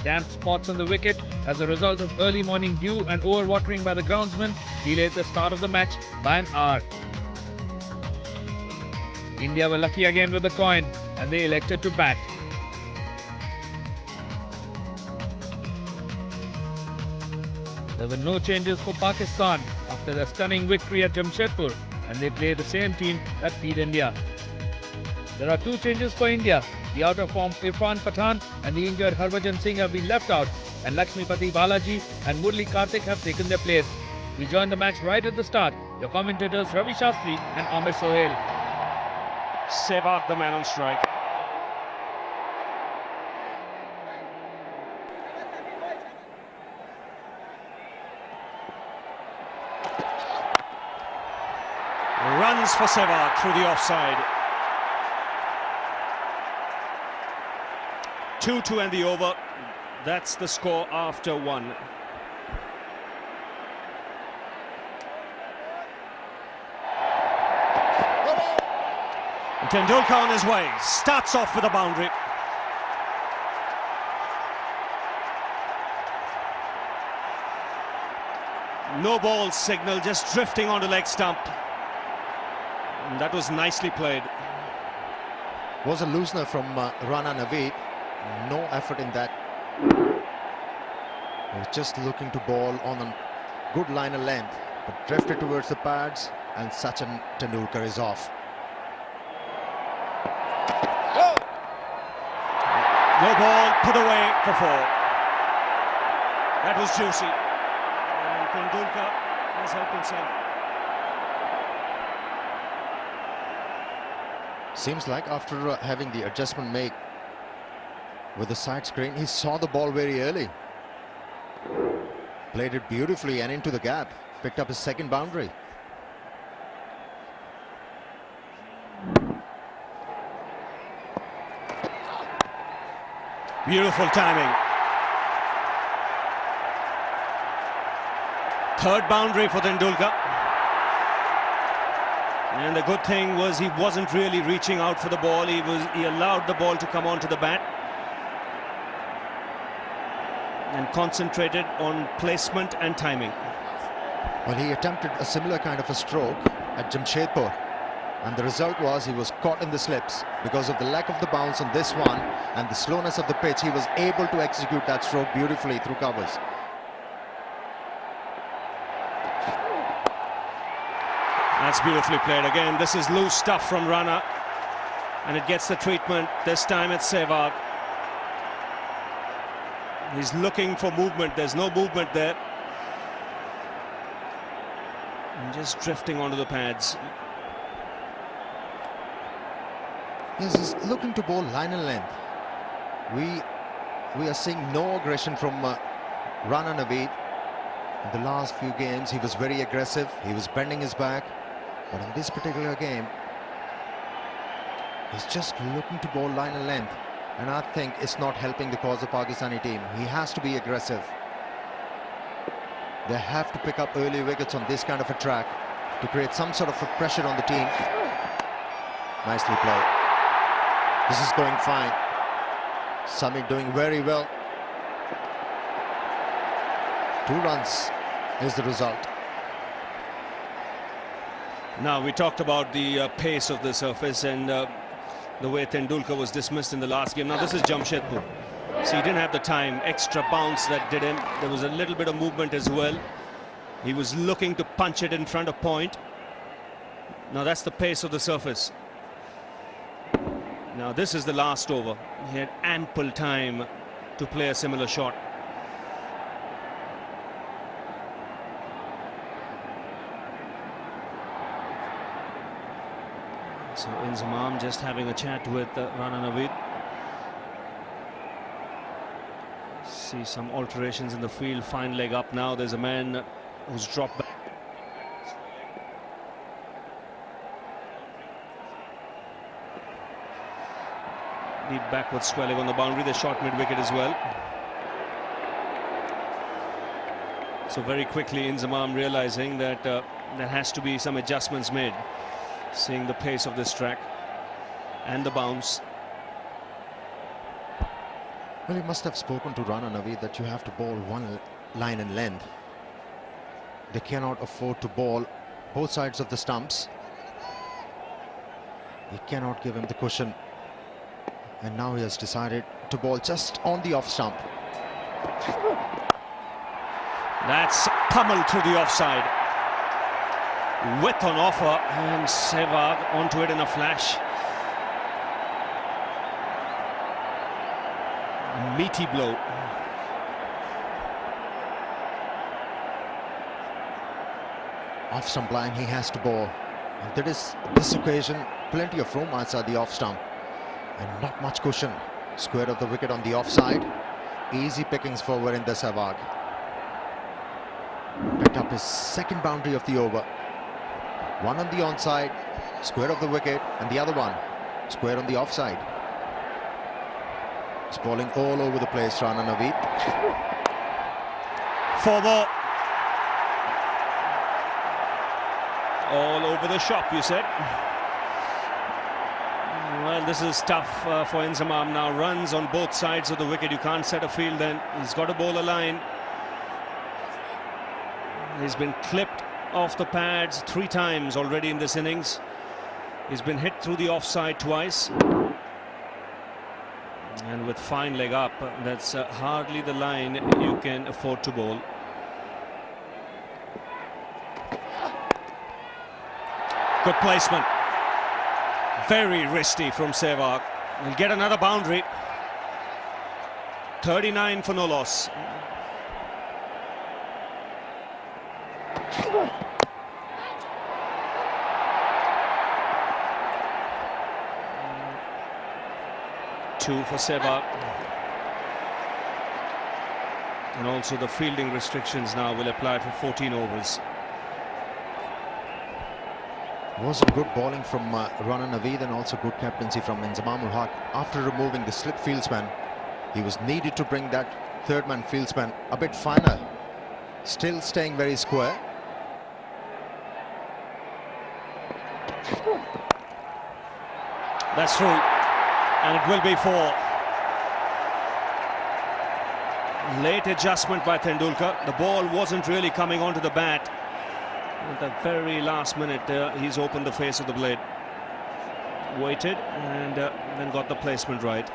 Damp spots on the wicket as a result of early morning dew and overwatering by the groundsman delayed the start of the match by an hour. India were lucky again with the coin and they elected to bat. There were no changes for Pakistan after their stunning victory at Jamshedpur, and they play the same team that beat India. There are two changes for India. The out-of-form Irfan Pathan and the injured Harbhajan Singh have been left out, and Lakshmipati Balaji and Murli Karthik have taken their place. We join the match right at the start. Your commentators Ravi Shastri and Amir Sohail. Sehwag, the man on strike. Runs for Sehwag through the offside. 2 to end the over. That's the score after 1. Tendulkar on his way, starts off with a boundary. No ball signal, just drifting onto leg stump. And that was nicely played. Was a loosener from Rana Naveed. No effort in that. He was just looking to ball on a good line of length, but drifted towards the pads, and Sachin Tendulkar is off. No ball, put away for 4. That was juicy. And Tendulkar has helped himself. Seems like after having the adjustment made with the side screen, he saw the ball very early. Played it beautifully and into the gap. Picked up his second boundary. Beautiful timing. Third boundary for Tendulkar. And the good thing was he wasn't really reaching out for the ball. He allowed the ball to come onto the bat and concentrated on placement and timing. Well, he attempted a similar kind of a stroke at Jamshedpur, and the result was he was caught in the slips. Because of the lack of the bounce on this one and the slowness of the pitch, he was able to execute that stroke beautifully through covers. That's beautifully played. Again, this is loose stuff from Rana, and it gets the treatment. This time it's Sehwag. He's looking for movement. There's no movement there. And just drifting onto the pads. Yes, he's looking to bowl line and length. We are seeing no aggression from Rana Naveed. In the last few games, he was very aggressive. He was bending his back. But in this particular game, he's just looking to bowl line and length. And I think it's not helping the cause of Pakistani team. He has to be aggressive. They have to pick up early wickets on this kind of a track to create some sort of a pressure on the team. Nicely played. This is going fine. Sami doing very well. 2 runs is the result. Now, we talked about the pace of the surface and the way Tendulkar was dismissed in the last game. Now, this is Jamshedpur. So he didn't have the time. Extra bounce that did him. There was a little bit of movement as well. He was looking to punch it in front of point. Now, that's the pace of the surface. Now, this is the last over. He had ample time to play a similar shot. So Inzamam just having a chat with Rana Naveed. See some alterations in the field. Fine leg up now. There's a man who's dropped back. Deep backward swelling on the boundary. They shot mid-wicket as well. So very quickly Inzamam realizing that there has to be some adjustments made. Seeing the pace of this track and the bounce. Well, he must have spoken to Rana Naveed that you have to bowl one line in length. They cannot afford to bowl both sides of the stumps. He cannot give him the cushion. And now he has decided to bowl just on the off stump. That's pummeled through the offside. Width on offer, and Sehwag onto it in a flash. A meaty blow. Off stump line he has to bowl. And there is, this occasion, plenty of room outside the off stump. And not much cushion. Square of the wicket on the offside. Easy pickings for Virender Sehwag. Picked up his second boundary of the over. One on the onside, square of the wicket, and the other one, square on the offside. He's bowling all over the place, Rana Naveed. 4 more. All over the shop, you said. Well, this is tough for Inzamam now. Runs on both sides of the wicket. You can't set a field then. He's got to bowl a line. He's been clipped off the pads 3 times already in this innings. He's been hit through the offside twice. And with fine leg up, that's hardly the line you can afford to bowl. Good placement. Very risky from Sehwag. He'll get another boundary. 39 for no loss. Two for Sehwag. And also the fielding restrictions now will apply for 14 overs. Wasn't good bowling from Rana Naveed and also good captaincy from Inzamam ul Haq. After removing the slip fieldsman, he was needed to bring that third man fieldsman a bit finer. Still staying very square. That's through, and it will be 4. Late adjustment by Tendulkar. The ball wasn't really coming onto the bat. At the very last minute, he's opened the face of the blade. Waited and then got the placement right.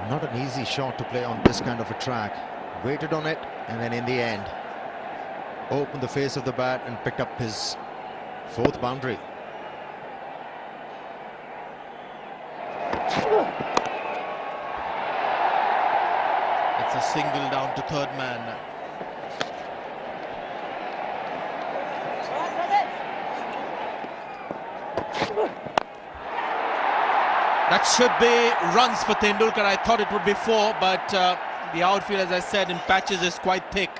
Not an easy shot to play on this kind of a track. Waited on it and then in the end opened the face of the bat and picked up his 4th boundary. It's a single down to third man. That should be runs for Tendulkar. I thought it would be 4, but the outfield, as I said, in patches is quite thick.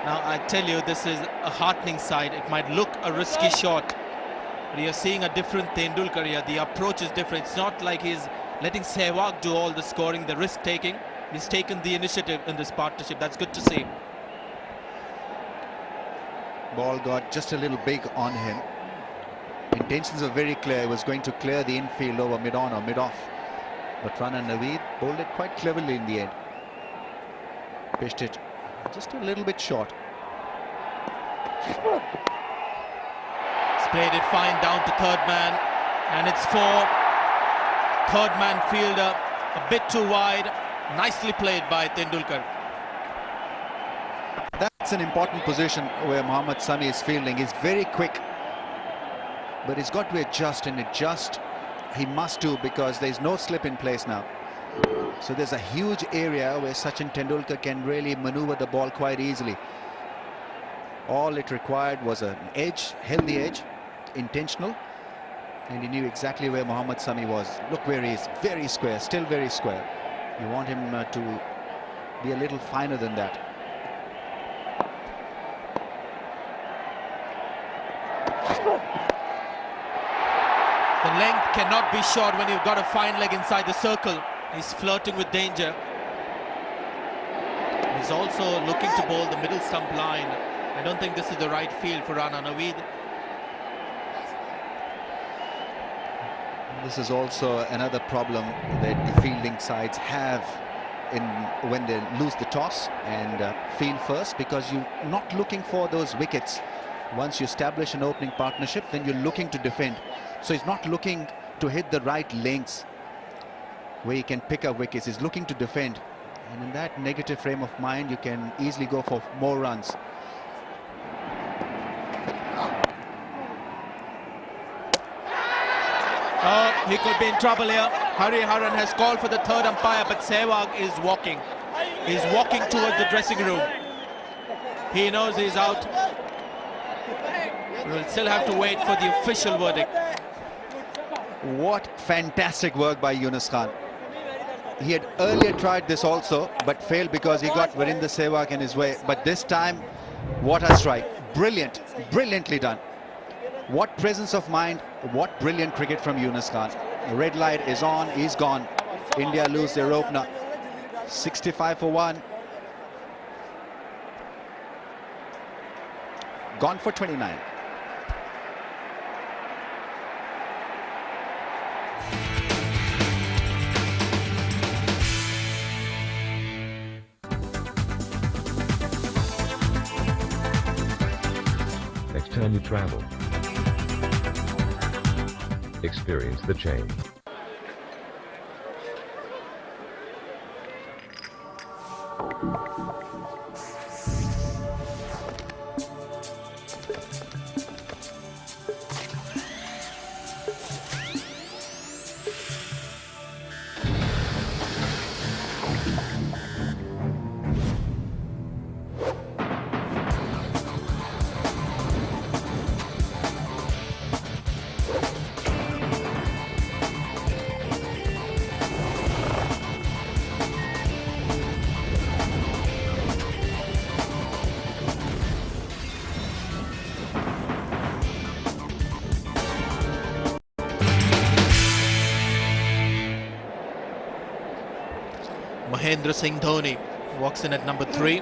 Now, I tell you, this is a heartening side. It might look a risky shot, but you're seeing a different Tendulkar here. The approach is different. It's not like he's letting Sehwag do all the scoring, the risk-taking. He's taken the initiative in this partnership. That's good to see. Ball got just a little big on him. Intentions were very clear. He was going to clear the infield over mid-on or mid-off. But Rana Naveed bowled it quite cleverly in the end. Pitched it just a little bit short. He's played it fine down to third man, and it's 4. Third man fielder a bit too wide. Nicely played by Tendulkar. That's an important position where Mohammad Sami is fielding. He's very quick, but he's got to adjust, and adjust he must do because there's no slip in place now. So there's a huge area where Sachin Tendulkar can really maneuver the ball quite easily. All it required was an edge, held the edge, intentional, and he knew exactly where Mohammad Sami was. Look where he is, very square, still very square. You want him to be a little finer than that. The length cannot be short when you've got a fine leg inside the circle. He's flirting with danger. He's also looking to bowl the middle stump line. I don't think this is the right field for Rana Naveed. This is also another problem that the fielding sides have when they lose the toss and field first, because you're not looking for those wickets. Once you establish an opening partnership, then you're looking to defend. So he's not looking to hit the right lengths where he can pick up wickets. He's looking to defend. And in that negative frame of mind, you can easily go for more runs. Oh, he could be in trouble here. Hariharan has called for the third umpire, but Sehwag is walking. He's walking towards the dressing room. He knows he's out. We'll still have to wait for the official verdict. What fantastic work by Yunus Khan. He had earlier tried this also, but failed because he got Virendra Sehwag in his way. But this time, what a strike. Brilliant, brilliantly done. What presence of mind, what brilliant cricket from Yunus Khan. The red light is on, he's gone. India lose their opener. 65 for 1. Gone for 29. Next time you travel, experience the change. Mahendra Singh Dhoni walks in at number 3.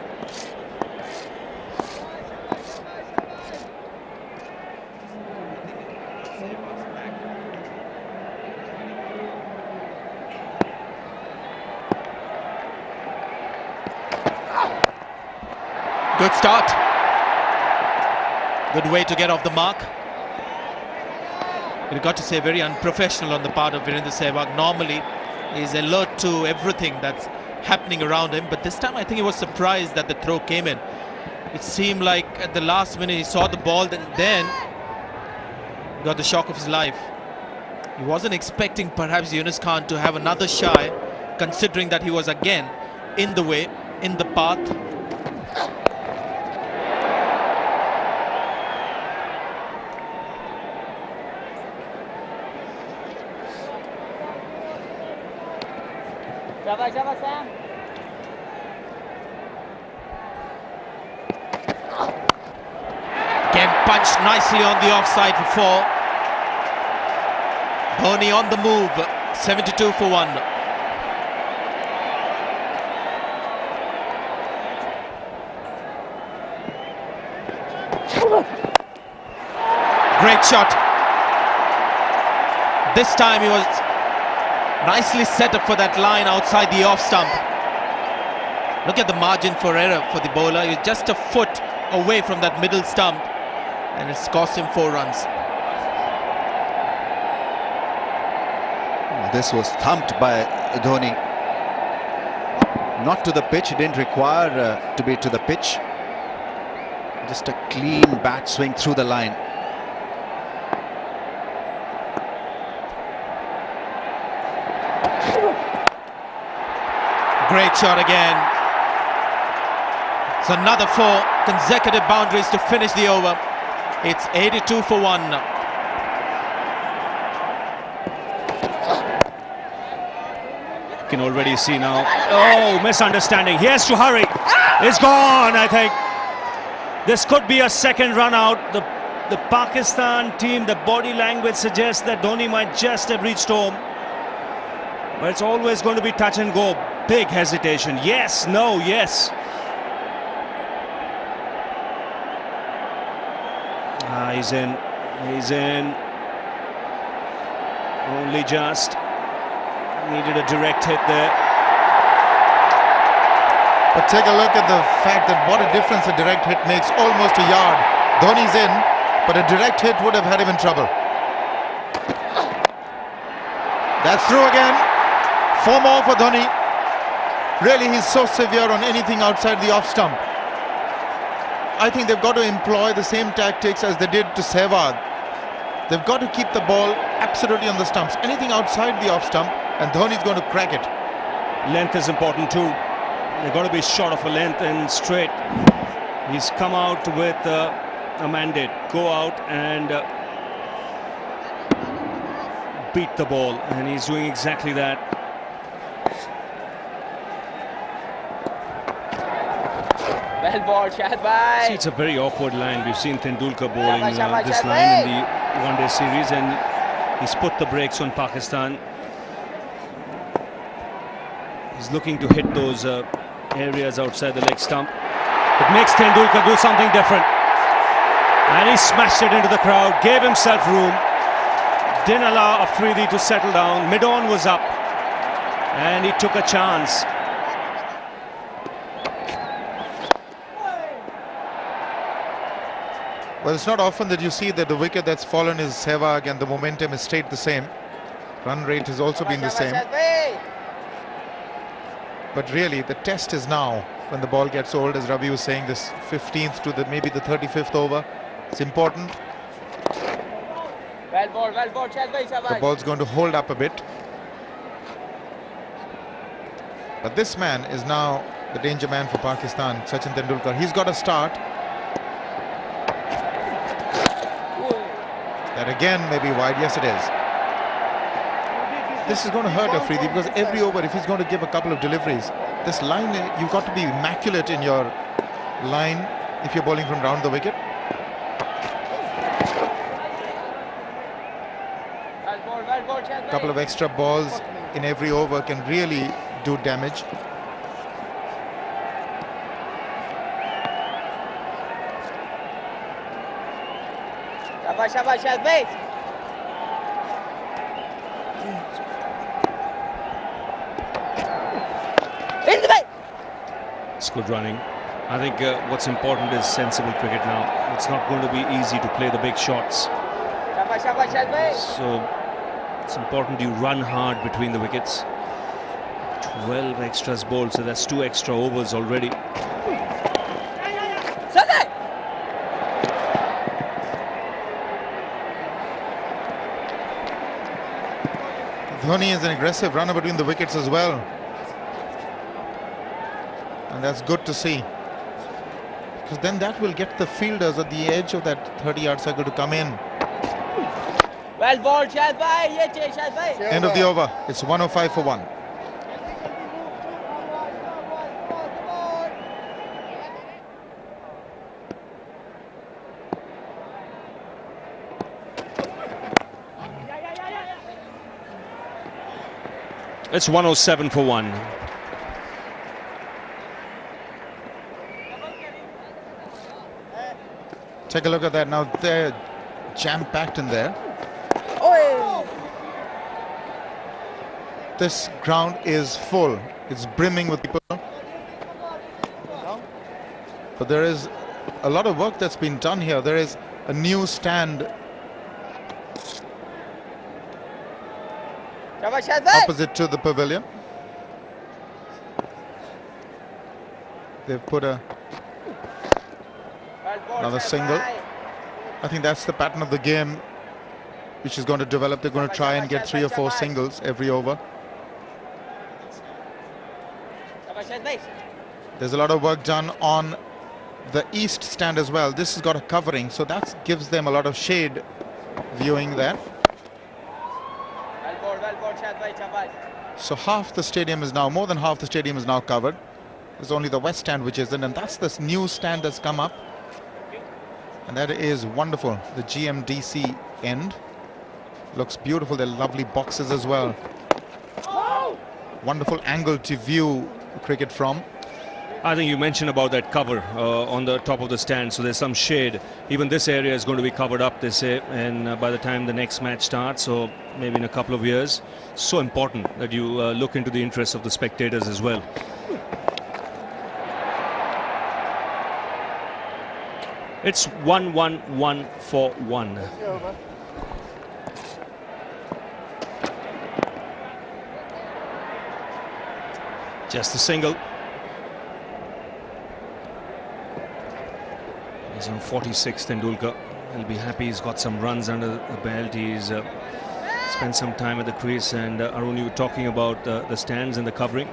Good start. Good way to get off the mark. You've got to say very unprofessional on the part of Virendra Sehwag. Normally, he's alert to everything that's happening around him, but this time I think he was surprised that the throw came in. It seemed like at the last minute he saw the ball, then got the shock of his life. He wasn't expecting perhaps Yunus Khan to have another shy, considering that he was again in the way, in the path. Again punched nicely on the offside for 4. Dhoni on the move, 72 for 1. Great shot. This time he was nicely set up for that line outside the off stump. Look at the margin for error for the bowler. He's just a foot away from that middle stump, and it's cost him 4 runs. This was thumped by Dhoni. Not to the pitch. He didn't require to be to the pitch. Just a clean bat swing through the line. Great shot again. It's another 4 consecutive boundaries to finish the over. It's 82 for 1. You can already see now. Oh, misunderstanding. He has to hurry. It's gone, I think. This could be a second run out. The Pakistan team, the body language suggests that Dhoni might just have reached home. But it's always going to be touch and go. Big hesitation. Yes, no, yes. He's in. He's in. Only just. Needed a direct hit there. But take a look at the fact that what a difference a direct hit makes. Almost a yard. Dhoni's in, but a direct hit would have had him in trouble. That's through again. 4 more for Dhoni. Really, he's so severe on anything outside the off stump. I think they've got to employ the same tactics as they did to Sehwag. They've got to keep the ball absolutely on the stumps. Anything outside the off stump, and Dhoni's going to crack it. Length is important too. They've got to be short of a length and straight. He's come out with a mandate. Go out and beat the ball, and he's doing exactly that. Well ball, Shahid bhai. See, it's a very awkward line. We've seen Tendulkar bowling this line in the one-day series, and he's put the brakes on Pakistan. He's looking to hit those areas outside the leg stump. It makes Tendulkar do something different. And he smashed it into the crowd, gave himself room, didn't allow Afridi to settle down. Mid-on was up, and he took a chance. Well, it's not often that you see that the wicket that's fallen is Sehwag and the momentum is stayed the same. Run rate has also been the same. But really, the test is now when the ball gets old, as Ravi was saying, this 15th to maybe the 35th over. It's important. Well ball, Shahid bhai, The ball's going to hold up a bit. But this man is now the danger man for Pakistan, Sachin Tendulkar. He's got a start. That again may be wide. Yes, it is. This is going to hurt Afridi because every over, if he's going to give a couple of deliveries, this line, you've got to be immaculate in your line if you're bowling from round the wicket. A couple of extra balls in every over can really do damage. Shabash, Shahid bhai. It's good running. I think what's important is sensible cricket now. It's not going to be easy to play the big shots. Shabash, Shahid bhai. So it's important you run hard between the wickets. 12 extras bowled, so that's 2 extra overs already. Dhoni is an aggressive runner between the wickets as well. And that's good to see. Because then that will get the fielders at the edge of that 30-yard circle to come in. Well ball, Shahid bhai. Shahid bhai. End of the over. It's 105 for 1. It's 107 for 1. Take a look at that now. They're jam-packed in there. This ground is full. It's brimming with people. But there is a lot of work that's been done here. There is a new stand opposite to the pavilion. They've put another single. I think that's the pattern of the game which is going to develop. They're going to try and get 3 or 4 singles every over. There's a lot of work done on the east stand as well. This has got a covering, so that gives them a lot of shade viewing there. So half the stadium is now, more than half the stadium is now covered. There's only the west stand which isn't, and that's this new stand that's come up. And that is wonderful. The GMDC end looks beautiful. They're lovely boxes as well. Wonderful angle to view cricket from. I think you mentioned about that cover on the top of the stand, so there's some shade. Even this area is going to be covered up, they say, and by the time the next match starts, or maybe in a couple of years, so important that you look into the interests of the spectators as well. It's 1-1-1 for 1. Just a single. He's on 46, Tendulkar. He'll be happy he's got some runs under the belt. He's spent some time at the crease. And Arun, you were talking about the stands and the covering.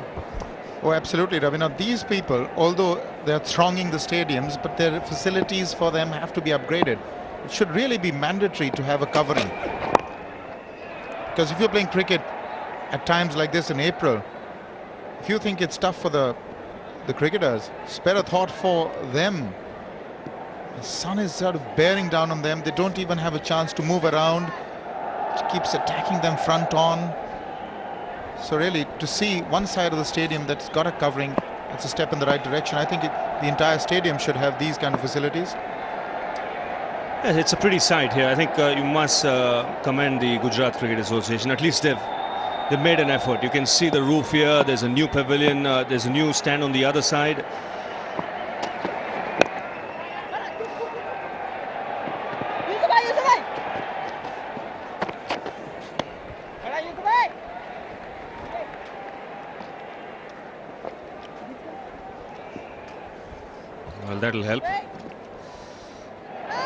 Oh, absolutely, Ravi. Now, these people, although they're thronging the stadiums, but their facilities for them have to be upgraded. It should really be mandatory to have a covering. Because if you're playing cricket at times like this in April, if you think it's tough for the cricketers, spare a thought for them. The sun is sort of bearing down on them. They don't even have a chance to move around. It keeps attacking them front on. So really, to see one side of the stadium that's got a covering, it's a step in the right direction. I think the entire stadium should have these kind of facilities. Yeah, it's a pretty sight here. I think you must commend the Gujarat Cricket Association. At least they've made an effort. You can see the roof here. There's a new pavilion. There's a new stand on the other side. Well, that'll help.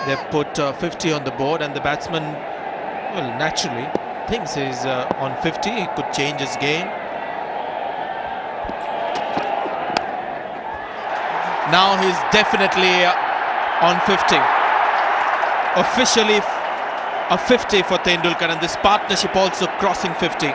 They've put 50 on the board, and the batsman, well, naturally thinks he's on 50. He could change his game. Now he's definitely on 50. Officially a 50 for Tendulkar, and this partnership also crossing 50.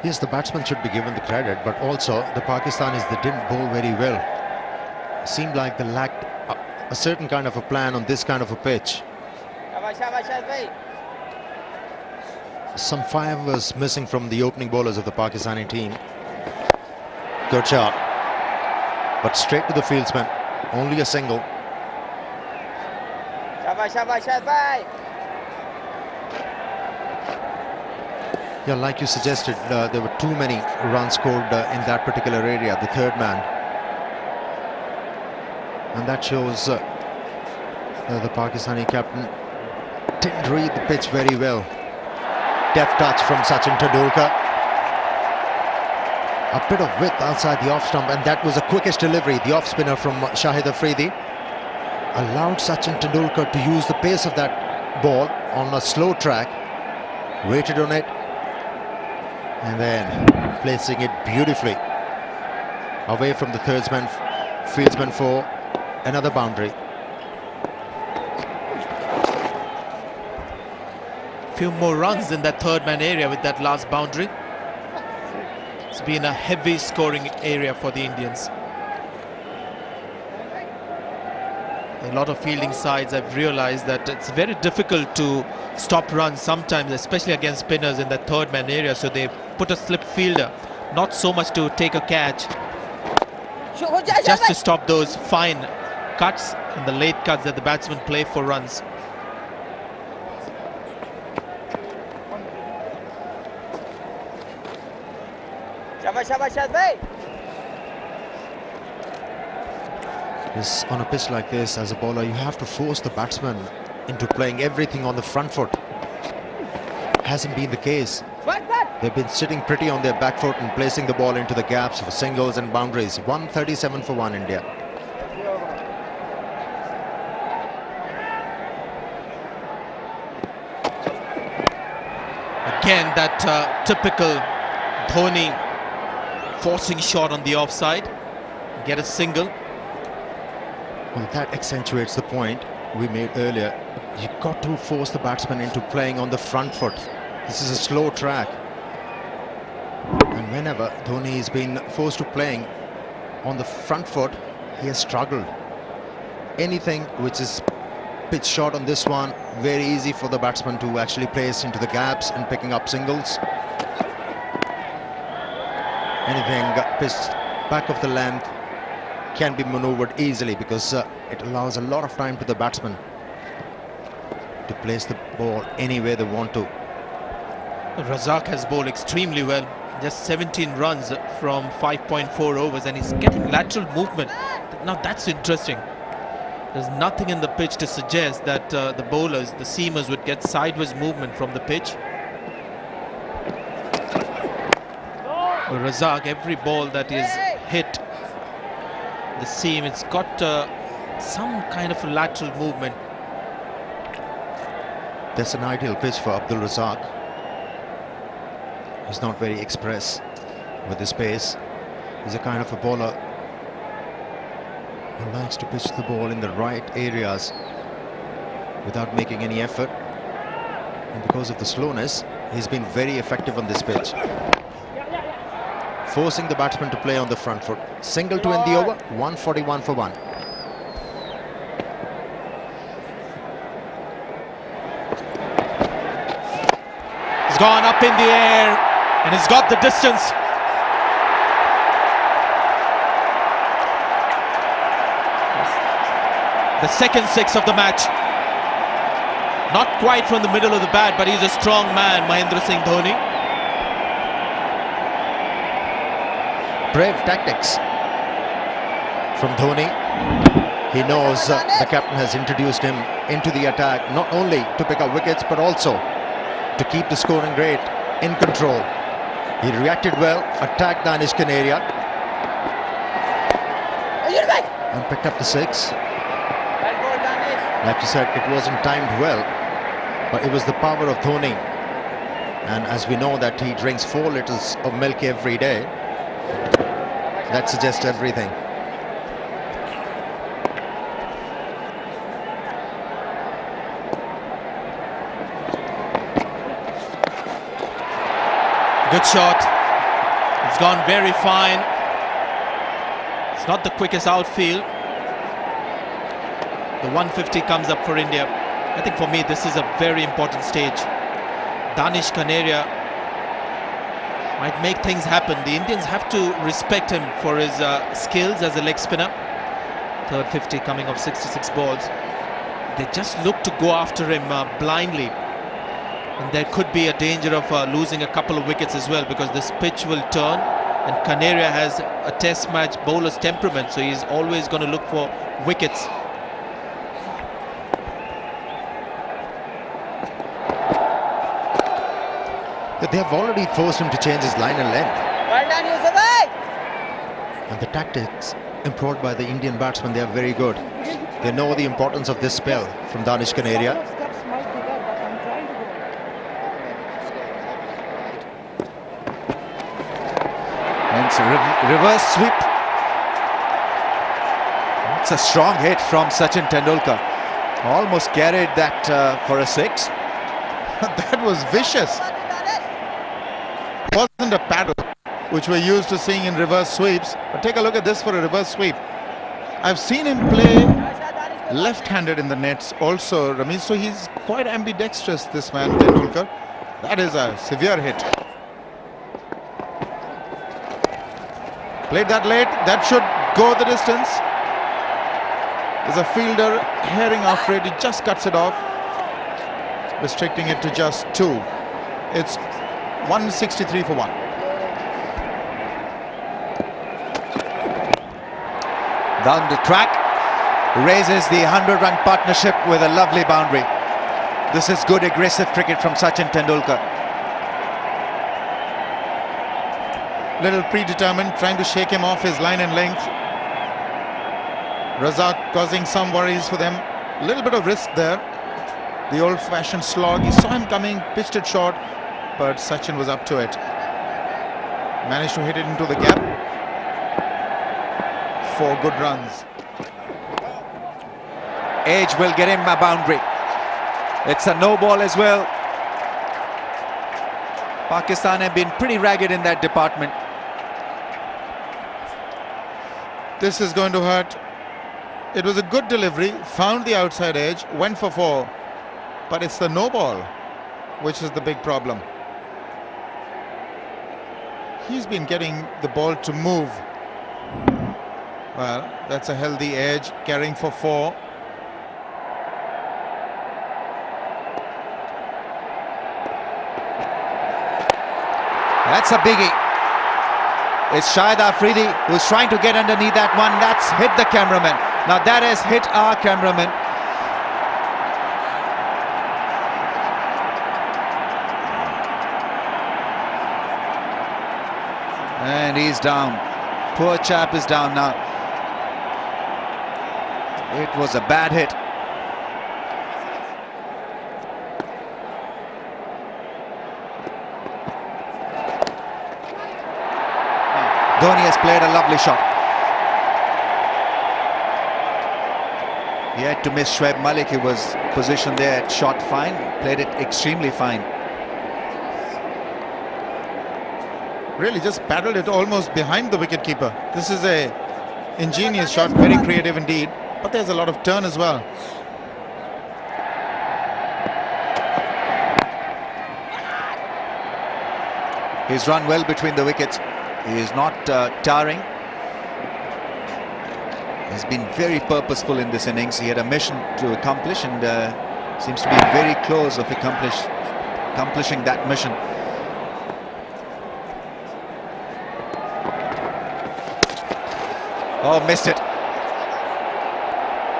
Yes, the batsman should be given the credit, but also the Pakistanis, they didn't bowl very well. Seemed like they lacked a certain kind of a plan on this kind of a pitch. Some fire was missing from the opening bowlers of the Pakistani team. Good shot, but straight to the fieldsman, only a single. Yeah, like you suggested, there were too many runs scored in that particular area, the third man. And that shows the Pakistani captain didn't read the pitch very well. Deft touch from Sachin Tendulkar. A bit of width outside the off stump, and that was the quickest delivery. The off spinner from Shahid Afridi allowed Sachin Tendulkar to use the pace of that ball on a slow track, waited on it, and then placing it beautifully away from the fieldsman for another boundary. Few more runs in that third man area with that last boundary. It's been a heavy scoring area for the Indians. A lot of fielding sides have realized that it's very difficult to stop runs sometimes, especially against spinners in that third man area, so they put a slip fielder, not so much to take a catch, just to stop those fine cuts and the late cuts that the batsmen play for runs. Yes, on a pitch like this, as a bowler, you have to force the batsman into playing everything on the front foot. Hasn't been the case. They've been sitting pretty on their back foot and placing the ball into the gaps for singles and boundaries. 137 for 1 India. Again, that typical Dhoni forcing shot on the offside, get a single. Well, that accentuates the point we made earlier. You've got to force the batsman into playing on the front foot. This is a slow track. And whenever Dhoni has been forced to playing on the front foot, he has struggled. Anything which is pitch short on this one, very easy for the batsman to actually place into the gaps and picking up singles. Anything pitched back of the length can be maneuvered easily because it allows a lot of time to the batsman to place the ball anywhere they want to. Razak has bowled extremely well. Just 17 runs from 5.4 overs, and he's getting lateral movement. Now that's interesting. There's nothing in the pitch to suggest that the bowlers, the seamers, would get sideways movement from the pitch. Razak, every ball that is hit the seam, it's got some kind of a lateral movement. That's an ideal pitch for Abdul Razak. He's not very express with his pace. He's a kind of a bowler who likes to pitch the ball in the right areas without making any effort. And because of the slowness, he's been very effective on this pitch, forcing the batsman to play on the front foot. Single to end the over, 141 for 1. He's gone up in the air and he's got the distance. The second six of the match. Not quite from the middle of the bat, but he's a strong man, Mahendra Singh Dhoni. Brave tactics from Dhoni. He knows the captain has introduced him into the attack, not only to pick up wickets, but also to keep the scoring rate in control. He reacted well, attacked Danish Canaria, and picked up the 6. Like you said, it wasn't timed well, but it was the power of Dhoni. And as we know that he drinks 4 liters of milk every day, that suggests everything. Good shot. It's gone very fine. It's not the quickest outfield. The 150 comes up for India. I think for me this is a very important stage. Danish Canaria might make things happen. The Indians have to respect him for his skills as a leg spinner. Third 50 coming off 66 balls. They just look to go after him blindly. And there could be a danger of losing a couple of wickets as well, because this pitch will turn and Canaria has a test match bowler's temperament, so he's always going to look for wickets. They have already forced him to change his line and length. Well done, Yusuf. And the tactics employed by the Indian batsmen, they are very good. They know the importance of this spell from Danish Canaria. And it's a reverse sweep. It's a strong hit from Sachin Tendulkar. Almost carried that for a 6. That was vicious. It wasn't a paddle, which we're used to seeing in reverse sweeps. But take a look at this for a reverse sweep. I've seen him play left-handed in the nets also, Ramesh. So he's quite ambidextrous, this man, Tendulkar. That is a severe hit. Played that late. That should go the distance. There's a fielder herring after it. He just cuts it off, restricting it to just 2. It's 163 for 1. Down the track, raises the 100-run partnership with a lovely boundary. This is good aggressive cricket from Sachin Tendulkar. Little predetermined, trying to shake him off his line and length. Razak causing some worries for them. A little bit of risk there. The old-fashioned slog. He saw him coming, pitched it short, but Sachin was up to it. Managed to hit it into the gap. 4 good runs. Age will get him a boundary. It's a no ball as well. Pakistan have been pretty ragged in that department. This is going to hurt. It was a good delivery, found the outside edge, went for 4. But it's the no ball which is the big problem. He's been getting the ball to move. Well, that's a healthy edge, carrying for 4. That's a biggie. It's Shahid Afridi who's trying to get underneath that one. That's hit the cameraman. Now that has hit our cameraman. And he's down. Poor chap is down now. It was a bad hit. Dhoni has played a lovely shot. He had to miss Shoaib Malik. He was positioned there at shot fine. Played it extremely fine. Really just paddled it almost behind the wicketkeeper. This is a ingenious shot, very creative indeed. But there's a lot of turn as well. He's run well between the wickets. He is not towering. He's been very purposeful in this innings. He had a mission to accomplish and seems to be very close of accomplishing that mission. Oh, missed it.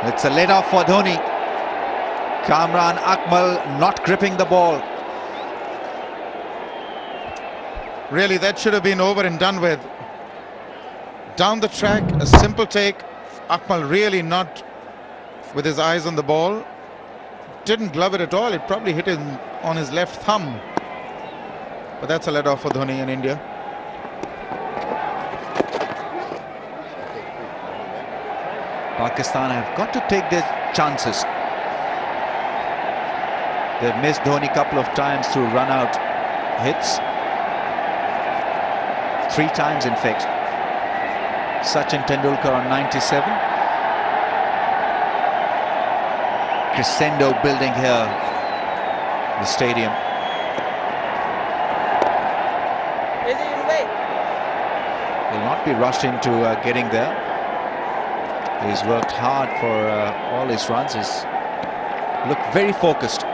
It's a let off for Dhoni. Kamran Akmal not gripping the ball. Really, that should have been over and done with. Down the track, a simple take. Akmal really not with his eyes on the ball. Didn't glove it at all. It probably hit him on his left thumb. But that's a let off for Dhoni in India. Pakistan have got to take their chances. They've missed Dhoni a couple of times through run-out hits. 3 times, in fact. Sachin Tendulkar on 97. Crescendo building here, the stadium. Will not be rushed into getting there. He's worked hard for all his runs. He's looked very focused.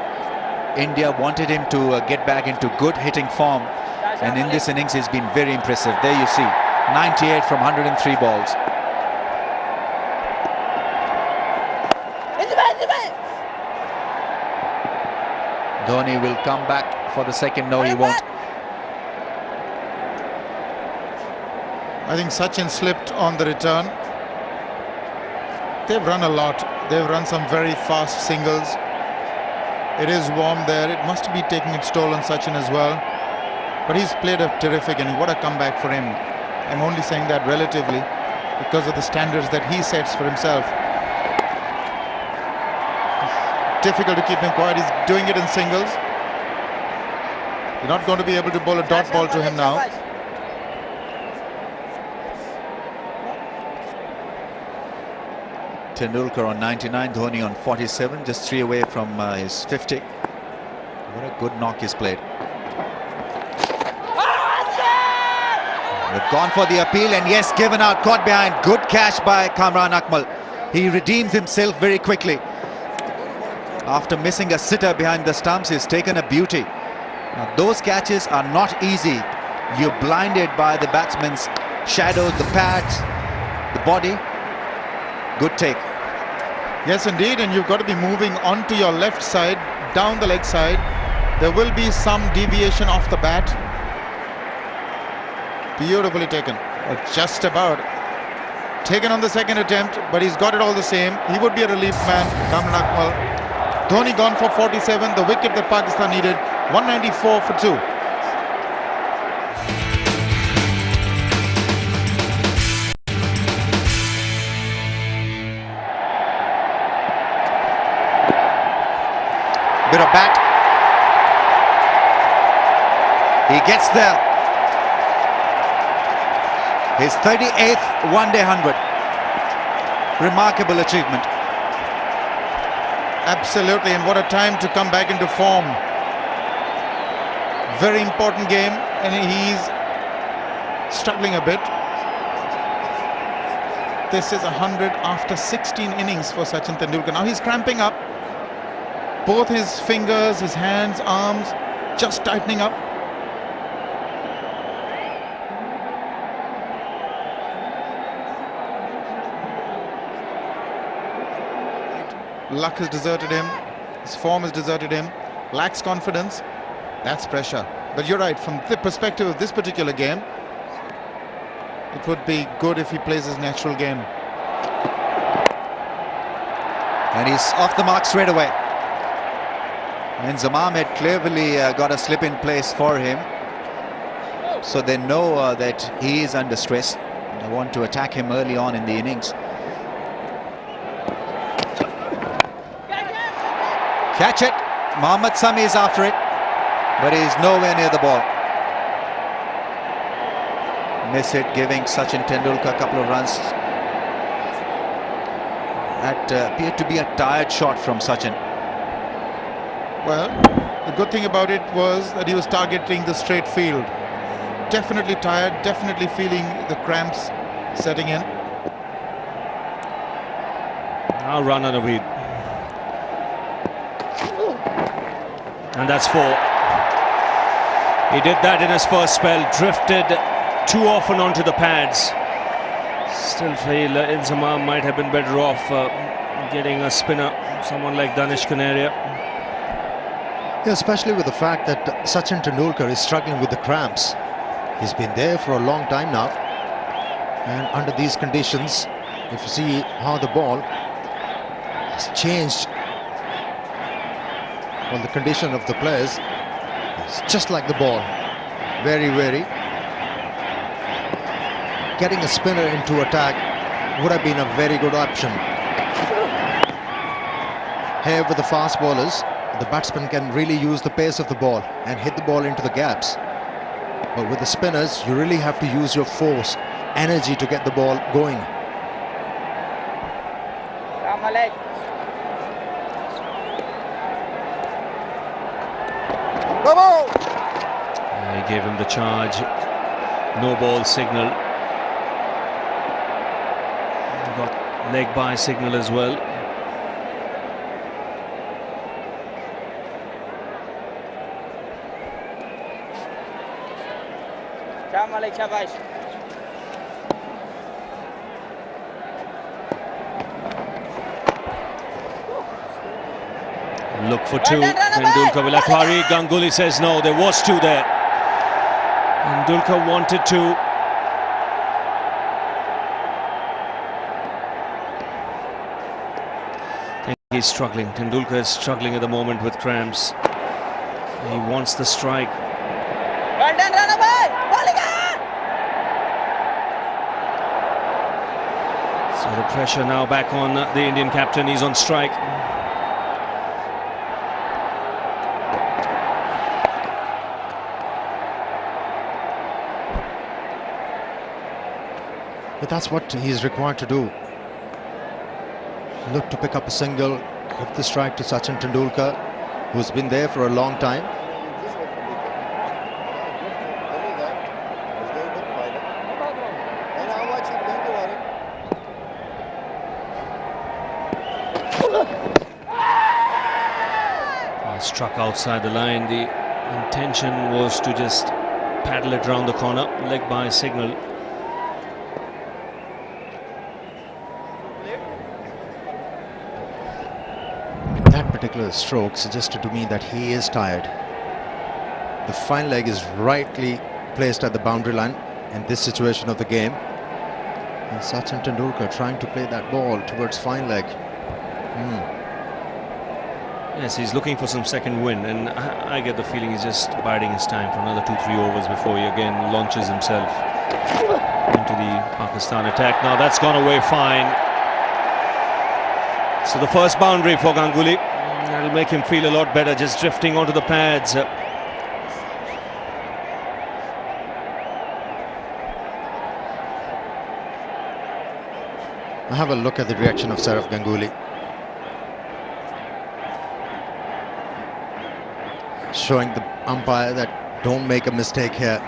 India wanted him to get back into good hitting form. And in this innings, he's been very impressive. There you see, 98 from 103 balls. Dhoni will come back for the second. No, he won't. I think Sachin slipped on the return. They've run a lot. They've run some very fast singles. It is warm there. It must be taking its toll on Sachin as well. But he's played a terrific inning. What a comeback for him. I'm only saying that relatively because of the standards that he sets for himself. It's difficult to keep him quiet. He's doing it in singles. You're not going to be able to bowl a dot ball to him now. Tendulkar on 99, Dhoni on 47, just 3 away from his 50. What a good knock he's played. They've gone for the appeal and yes, given out, caught behind. Good catch by Kamran Akmal. He redeems himself very quickly. After missing a sitter behind the stumps, he's taken a beauty. Now, those catches are not easy. You're blinded by the batsman's shadows, the pads, the body. Good take. Yes, indeed, and you've got to be moving onto your left side, down the leg side. There will be some deviation off the bat. Beautifully taken. Just about. Taken on the second attempt, but he's got it all the same. He would be a relief man, Kamran Akmal. Dhoni gone for 47, the wicket that Pakistan needed, 194 for 2. Bit of bat. He gets there. His 38th one-day 100. Remarkable achievement. Absolutely, and what a time to come back into form. Very important game, and he's struggling a bit. This is 100 after 16 innings for Sachin Tendulkar. Now he's cramping up. Both his fingers, his hands, arms, just tightening up. Luck has deserted him. His form has deserted him. Lacks confidence. That's pressure. But you're right, from the perspective of this particular game, it would be good if he plays his natural game. And he's off the mark straight away. And Zamam had cleverly got a slip in place for him. So they know that he is under stress. They want to attack him early on in the innings. Catch it. Mohammad Sami is after it, but he's nowhere near the ball. Miss it, giving Sachin Tendulkar a couple of runs. That appeared to be a tired shot from Sachin. Well, the good thing about it was that he was targeting the straight field. Definitely tired, definitely feeling the cramps setting in. Now run on a beat. And that's 4. He did that in his first spell, drifted too often onto the pads. Still feel Inzamam might have been better off getting a spinner, someone like Danish Kanaria. Yeah, especially with the fact that Sachin Tendulkar is struggling with the cramps. He's been there for a long time now. And under these conditions, if you see how the ball has changed, well, the condition of the players is just like the ball. Very wary. Getting a spinner into attack would have been a very good option. Here with the fast bowlers, the batsman can really use the pace of the ball and hit the ball into the gaps. But with the spinners, you really have to use your force, energy to get the ball going. He gave him the charge. No ball signal. Got leg by signal as well. Look for 2. Tendulkar will have to hurry. Ganguly says no, there was 2 there. Tendulkar wanted to. I think he's struggling. Tendulkar is struggling at the moment with cramps. He wants the strike. So the pressure now back on the Indian captain. He's on strike. But that's what he's required to do. Look to pick up a single, give the strike to Sachin Tendulkar, who's been there for a long time. Struck outside the line. The intention was to just paddle it round the corner. Leg by signal. That particular stroke suggested to me that he is tired. The fine leg is rightly placed at the boundary line in this situation of the game. And Sachin Tendulkar trying to play that ball towards fine leg. Yes, he's looking for some second win, and I get the feeling he's just biding his time for another 2-3 overs before he again launches himself into the Pakistan attack. Now that's gone away fine. So the first boundary for Ganguly. That'll make him feel a lot better, just drifting onto the pads. Have a look at the reaction of Saurav Ganguly. Showing the umpire that don't make a mistake here.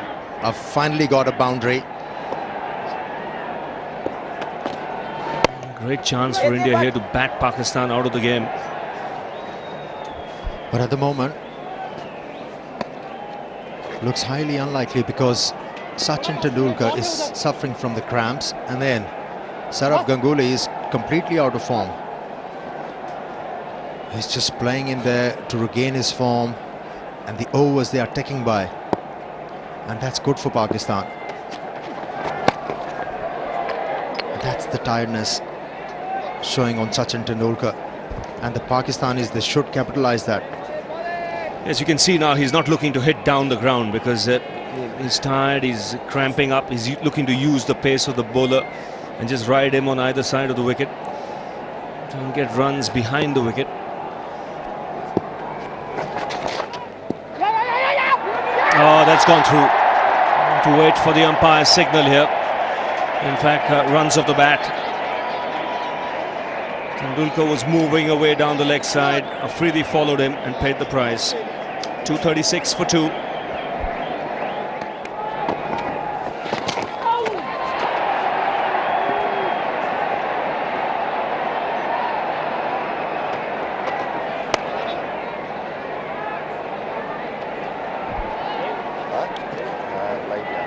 I've finally got a boundary. Great chance for India here to bat Pakistan out of the game. But at the moment, looks highly unlikely because Sachin Tendulkar is suffering from the cramps, and then Saurav Ganguly is completely out of form. He's just playing in there to regain his form, and the overs they are ticking by, and that's good for Pakistan. That's the tiredness showing on Sachin Tendulkar, and the Pakistanis, they should capitalize that. As you can see now, he's not looking to hit down the ground because he's tired, he's cramping up, he's looking to use the pace of the bowler and just ride him on either side of the wicket. Try and get runs behind the wicket. Oh, that's gone through. To wait for the umpire's signal here. In fact, runs off the bat. Tendulkar was moving away down the leg side. Afridi followed him and paid the price. 236 for 2.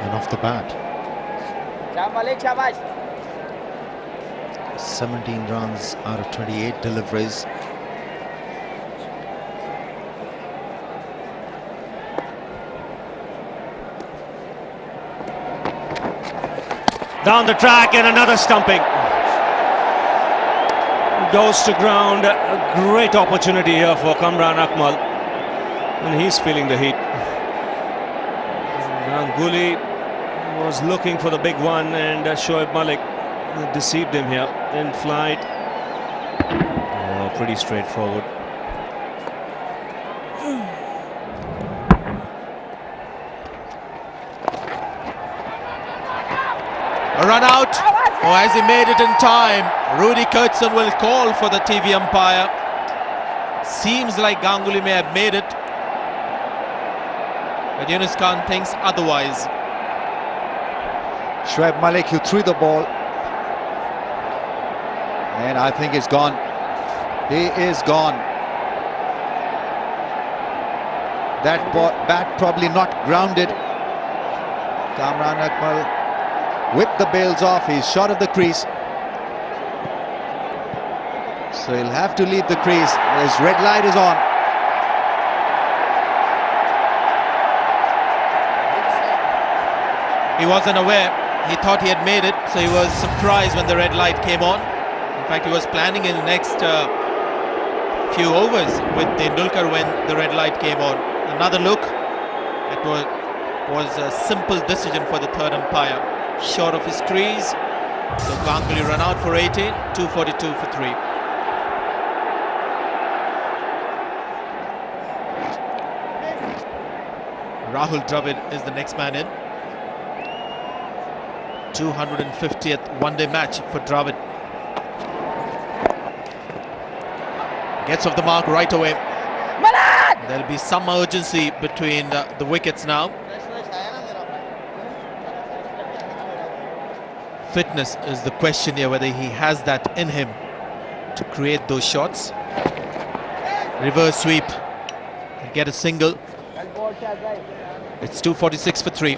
And off the bat, 17 runs out of 28 deliveries. Down the track and another stumping. Goes to ground. A great opportunity here for Kamran Akmal, and he's feeling the heat. Ganguly was looking for the big one, and Shoaib Malik deceived him here. In flight. Oh, pretty straightforward. A run out. Oh, has he made it in time? Rudy Kurtzen will call for the TV umpire. Seems like Ganguly may have made it, but Yunus Khan thinks otherwise. Shoaib Malik, who threw the ball, and I think he's gone. He is gone. That bat probably not grounded. Kamran Akmal whipped the bails off. He's short of the crease, so he'll have to leave the crease. His red light is on. He wasn't aware. He thought he had made it, so he was surprised when the red light came on. In fact, he was planning in the next few overs with Tendulkar when the red light came on. Another look. It was a simple decision for the third umpire. Short of his crease. So Ganguly run out for 18, 242 for 3. Rahul Dravid is the next man in. 250th one-day match for Dravid. Gets off the mark right away. There'll be some urgency between the wickets now. Fitness is the question here, whether he has that in him to create those shots. Reverse sweep and get a single. It's 246 for 3.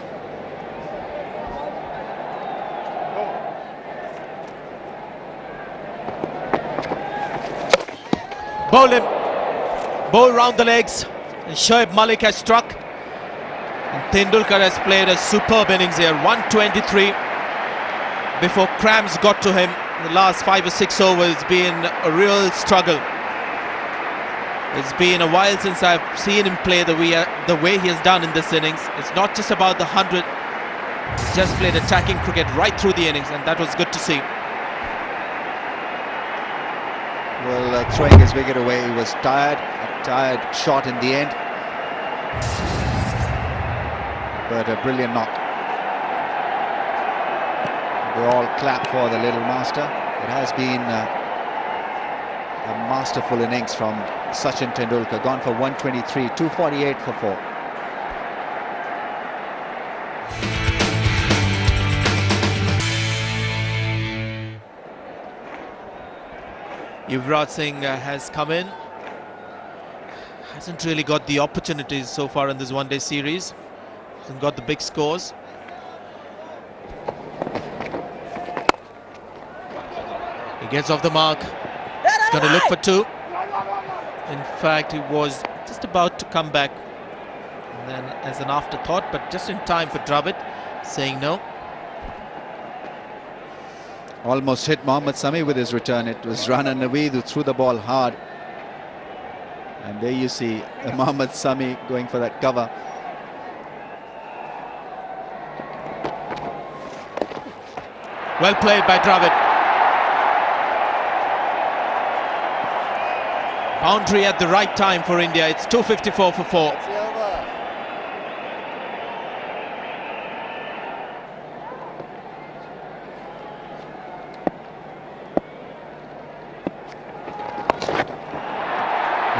Bowl him. Bowl round the legs. And Shoaib Malik has struck. And Tendulkar has played a superb innings here. 123 before cramps got to him. In the last 5 or 6 overs, it's been a real struggle. It's been a while since I've seen him play the way he has done in this innings. It's not just about the 100. He's just played attacking cricket right through the innings, and that was good to see. Well, throwing his wicket away, he was tired. A tired shot in the end, but a brilliant knock. They all clap for the little master. It has been a masterful innings from Sachin Tendulkar. Gone for 123, 248 for 4. Yuvraj Singh has come in. Hasn't really got the opportunities so far in this one-day series. Hasn't got the big scores. He gets off the mark. He's going to look for 2. In fact, he was just about to come back. And then as an afterthought, but just in time for Dravid saying no. Almost hit Mohammad Sami with his return. It was Rana Naveed who threw the ball hard. And there you see Mohammad Sami going for that cover. Well played by Dravid. Boundary at the right time for India. It's 254 for 4.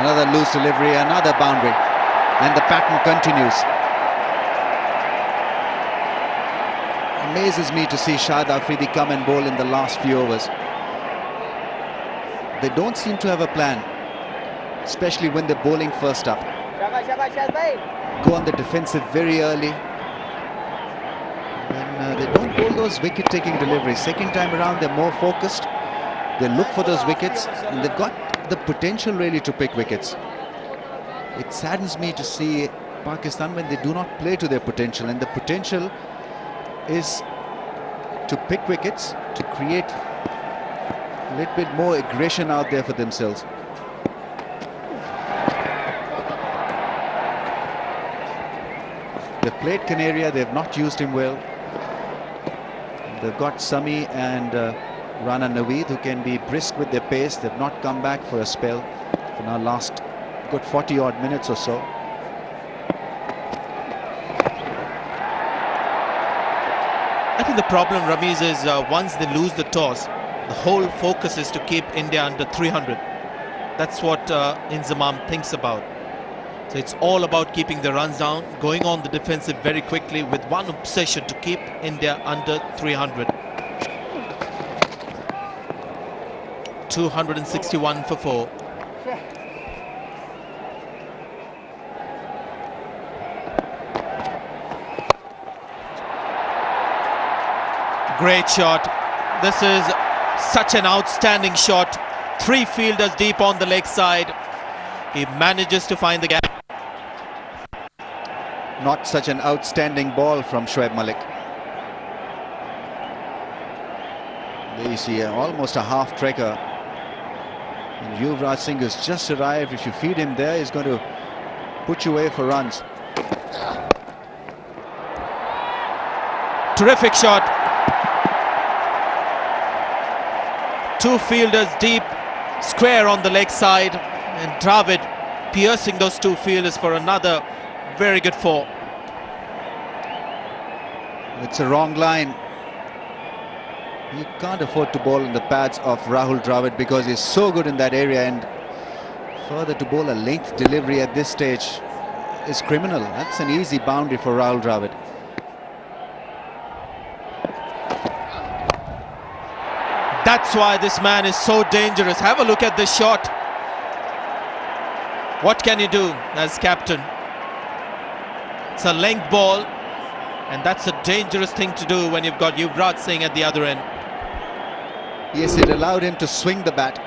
Another loose delivery, another boundary, and the pattern continues. Amazes me to see Shahid Afridi come and bowl in the last few overs. They don't seem to have a plan, especially when they're bowling first up. Go on the defensive very early. When they don't bowl those wicket-taking deliveries. Second time around, they're more focused. They look for those wickets, and they've got the potential really to pick wickets. It saddens me to see Pakistan when they do not play to their potential, and the potential is to pick wickets, to create a little bit more aggression out there for themselves. They've played Canaria, they've not used him well. They've got Sami and Rana Naveed, who can be brisk with their pace. They've not come back for a spell for now last good 40 odd minutes or so. I think the problem, Ramiz, is once they lose the toss, the whole focus is to keep India under 300. That's what Inzamam thinks about. So it's all about keeping the runs down, going on the defensive very quickly with one obsession to keep India under 300. 261 for 4. Great shot. This is such an outstanding shot. 3 fielders deep on the leg side. He manages to find the gap. Not such an outstanding ball from Shoaib Malik. There you see almost a half tracker. And Yuvraj Singh has just arrived. If you feed him there, he's going to put you away for runs. Terrific shot. 2 fielders deep, square on the leg side, and Dravid piercing those 2 fielders for another very good 4. It's a wrong line. You can't afford to bowl in the pads of Rahul Dravid because he's so good in that area, and further to bowl a length delivery at this stage is criminal. That's an easy boundary for Rahul Dravid. That's why this man is so dangerous. Have a look at this shot. What can you do as captain? It's a length ball, and that's a dangerous thing to do when you've got Yuvraj Singh at the other end. Yes, it allowed him to swing the bat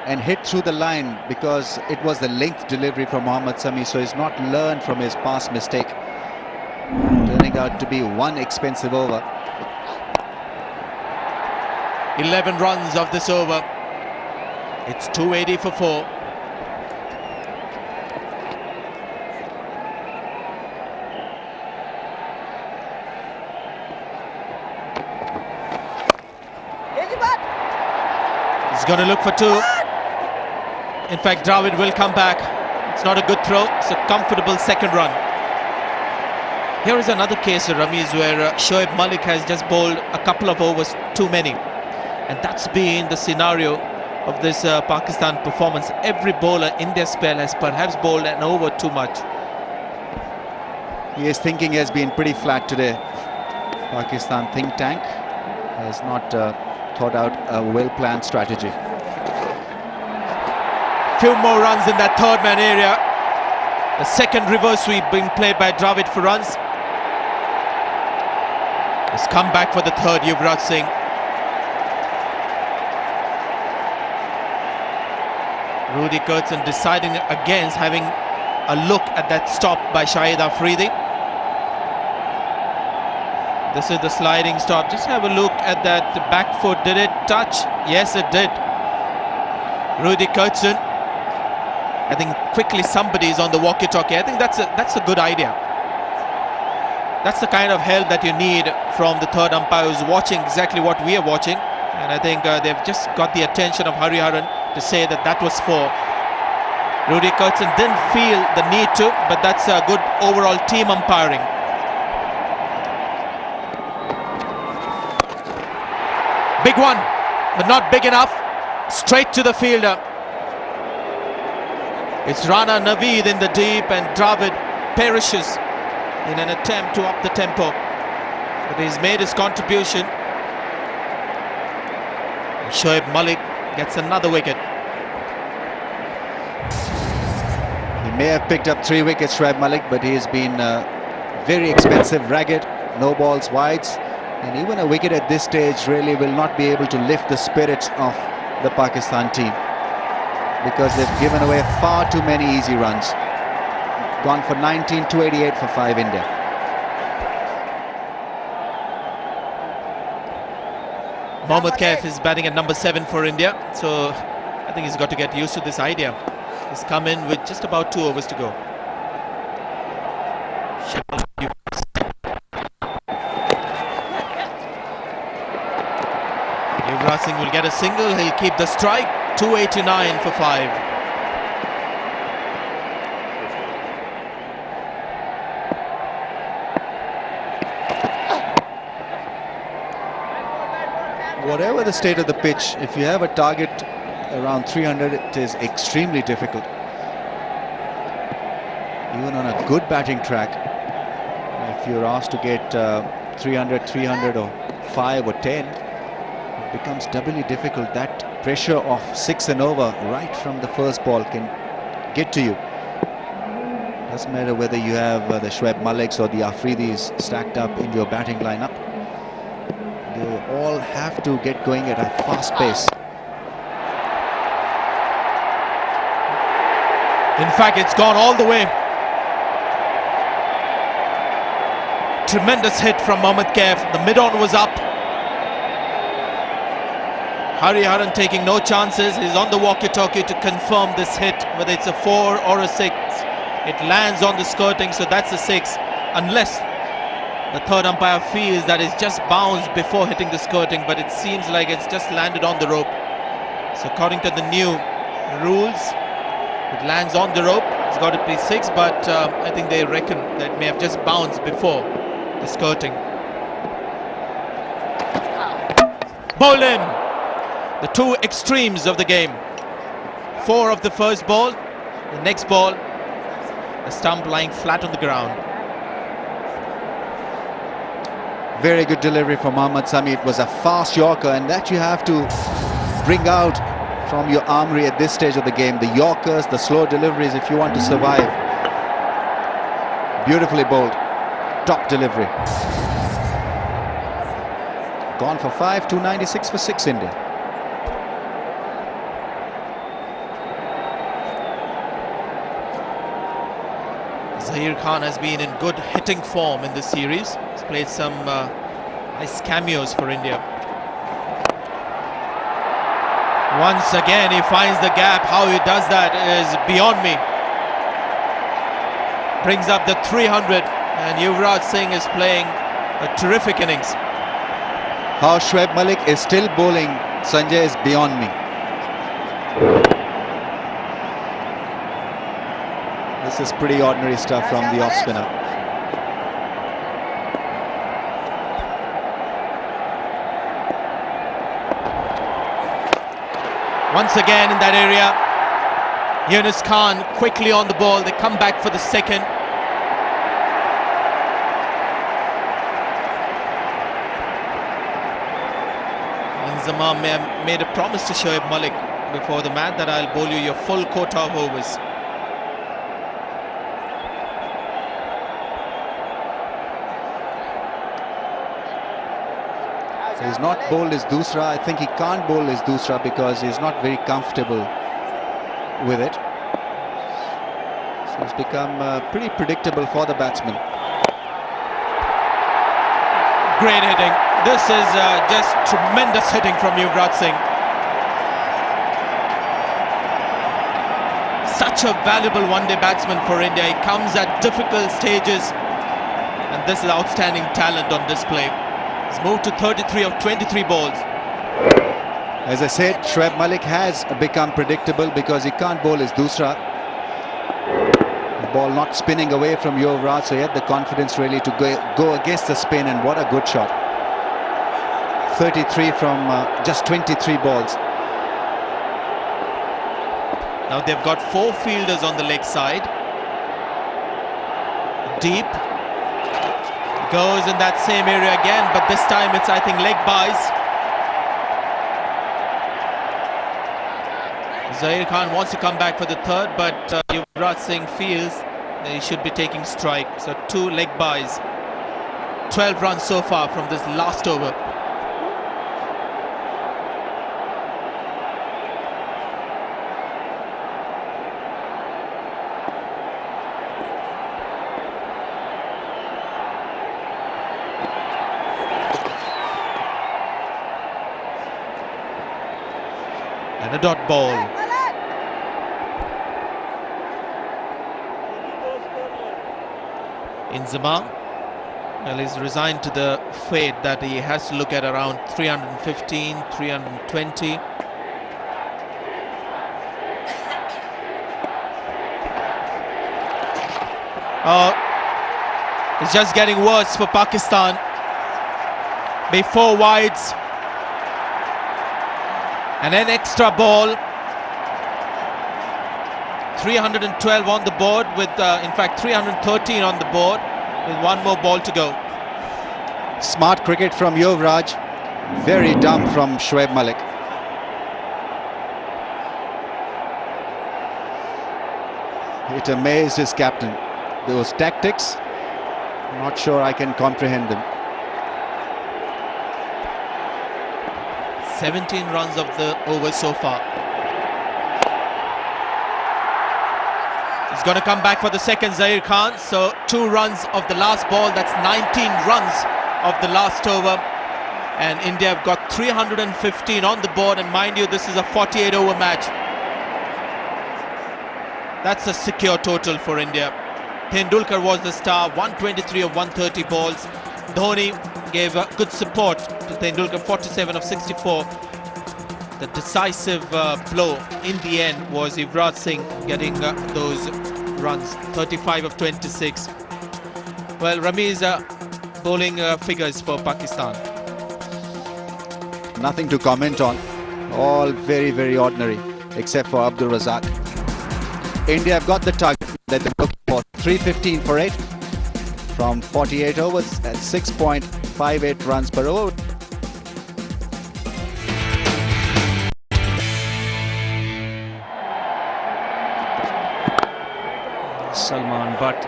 and hit through the line because it was the length delivery from Mohammad Sami, so he's not learned from his past mistake, turning out to be one expensive over. 11 runs of this over. It's 280 for 4. He's going to look for 2. In fact, Dravid will come back. It's not a good throw. It's a comfortable second run. Here is another case, Ramiz, where Shoaib Malik has just bowled a couple of overs too many. And that's been the scenario of this Pakistan performance. Every bowler in their spell has perhaps bowled an over too much. His thinking has been pretty flat today. Pakistan think tank has not thought out a well-planned strategy. Few more runs in that third man area. The second reverse sweep being played by Dravid for runs. He's come back for the third, Yuvraj Singh. Rudy Kurtzen deciding against having a look at that stop by Shahid Afridi. This is the sliding stop. Just have a look at that back foot. Did it touch? Yes, it did. Rudy Kurtzen. I think quickly somebody is on the walkie-talkie. I think that's a good idea. That's the kind of help that you need from the third umpire who's watching exactly what we are watching. And I think they've just got the attention of Hariharan to say that that was for. Rudy Kurtzen didn't feel the need to, but that's a good overall team umpiring. Big one, but not big enough. Straight to the fielder. It's Rana Naveed in the deep, and Dravid perishes in an attempt to up the tempo. But he's made his contribution. Shoaib Malik gets another wicket. He may have picked up 3 wickets, Shoaib Malik, but he's been very expensive, ragged, no balls wides, and even a wicket at this stage really will not be able to lift the spirits of the Pakistan team, because they've given away far too many easy runs. Gone for 19, 288 for 5 India. Mohammad Kaif is batting at number 7 for India, so I think he's got to get used to this idea. He's come in with just about 2 overs to go. Yuvraj Singh will get a single, he'll keep the strike. 289 for 5. Whatever the state of the pitch, if you have a target around 300, it is extremely difficult. Even on a good batting track, if you're asked to get 300, 300 or 5 or 10, it becomes doubly difficult. That pressure of 6 and over right from the first ball can get to you. Doesn't matter whether you have the Shoaib Maliks or the Afridis stacked up in your batting lineup. They all have to get going at a fast pace. In fact, it's gone all the way. Tremendous hit from Mohammad Kaif. The mid-on was up. Hariharan taking no chances. He's on the walkie-talkie to confirm this hit, whether it's a 4 or a 6. It lands on the skirting, so that's a 6. Unless the third umpire feels that it's just bounced before hitting the skirting, but it seems like it's just landed on the rope. So according to the new rules, it lands on the rope. It's got to be 6, but I think they reckon that it may have just bounced before the skirting. Bowled in. The 2 extremes of the game. 4 of the first ball. The next ball, the stump lying flat on the ground. Very good delivery from Mohammad Sami. It was a fast Yorker, and that you have to bring out from your armory at this stage of the game. The Yorkers, the slow deliveries, if you want to survive. Beautifully bowled. Top delivery. Gone for 5, 296 for 6 India. Zahir Khan has been in good hitting form in this series. He's played some nice cameos for India. Once again he finds the gap. How he does that is beyond me. Brings up the 300, and Yuvraj Singh is playing a terrific innings. How Shoaib Malik is still bowling, Sanjay, is beyond me. This is pretty ordinary stuff from the off spinner. Once again in that area. Yunus Khan quickly on the ball. They come back for the second. Zaman made a promise to Shoaib Malik before the match that I'll bowl you your full quota of overs. So he's not bowled his dusra. I think he can't bowl his dusra because he's not very comfortable with it. So it's become pretty predictable for the batsman. Great hitting. This is just tremendous hitting from Yuvraj Singh. Such a valuable one-day batsman for India. He comes at difficult stages, and this is outstanding talent on display. He's moved to 33 of 23 balls. As I said, Shoaib Malik has become predictable because he can't bowl his dusra. The ball not spinning away from Yuvraj, so he had the confidence really to go against the spin, and what a good shot. 33 from just 23 balls. Now they've got 4 fielders on the leg side. Deep. Goes in that same area again, but this time it's, I think, leg buys. Zahir Khan wants to come back for the third, but Yuvraj Singh feels that he should be taking strike. So 2 leg buys. 12 runs so far from this last over. And a dot ball. Inzama, well, he's resigned to the fate that he has to look at around 315, 320. It's just getting worse for Pakistan. Be 4 wides. And an extra ball. 312 on the board with, in fact, 313 on the board with 1 more ball to go. Smart cricket from Yuvraj. Very dumb from Shoaib Malik. It amazed his captain. Those tactics, not sure I can comprehend them. 17 runs of the over so far. He's going to come back for the second, Zahir Khan. So 2 runs of the last ball. That's 19 runs of the last over. And India have got 315 on the board. And mind you, this is a 48 over match. That's a secure total for India. Tendulkar was the star, 123 of 130 balls. Dhoni gave good support to Tendulkar, 47 of 64. The decisive blow in the end was Yuvraj Singh getting those runs, 35 of 26. Well, Rami's bowling figures for Pakistan. Nothing to comment on. All very, very ordinary, except for Abdul Razak. India have got the target that they're looking for, 315 for 8 from 48 overs at 6.58 runs per over. Salman Butt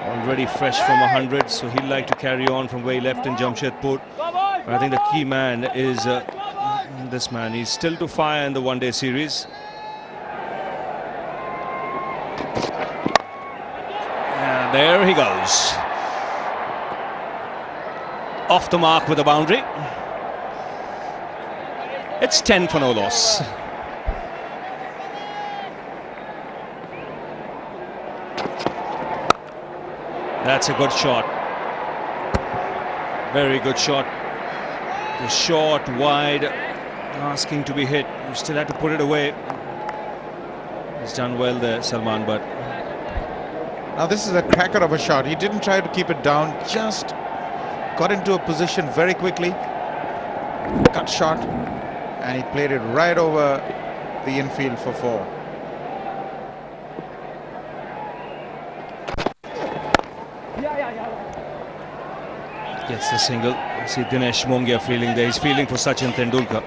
already fresh from 100, so he'd like to carry on from where he left in Jamshedpur. I think the key man is this man. He's still to fire in the one-day series. And there he goes. Off the mark with a boundary. It's 10 for no loss. That's a good shot. Very good shot. The short, wide, asking to be hit. You still had to put it away. He's done well there, Salman Butt. Now this is a cracker of a shot. He didn't try to keep it down, just got into a position very quickly. Cut shot, and he played it right over the infield for 4. Gets the single. You see Dinesh Mongia feeling there. He's feeling for Sachin Tendulkar,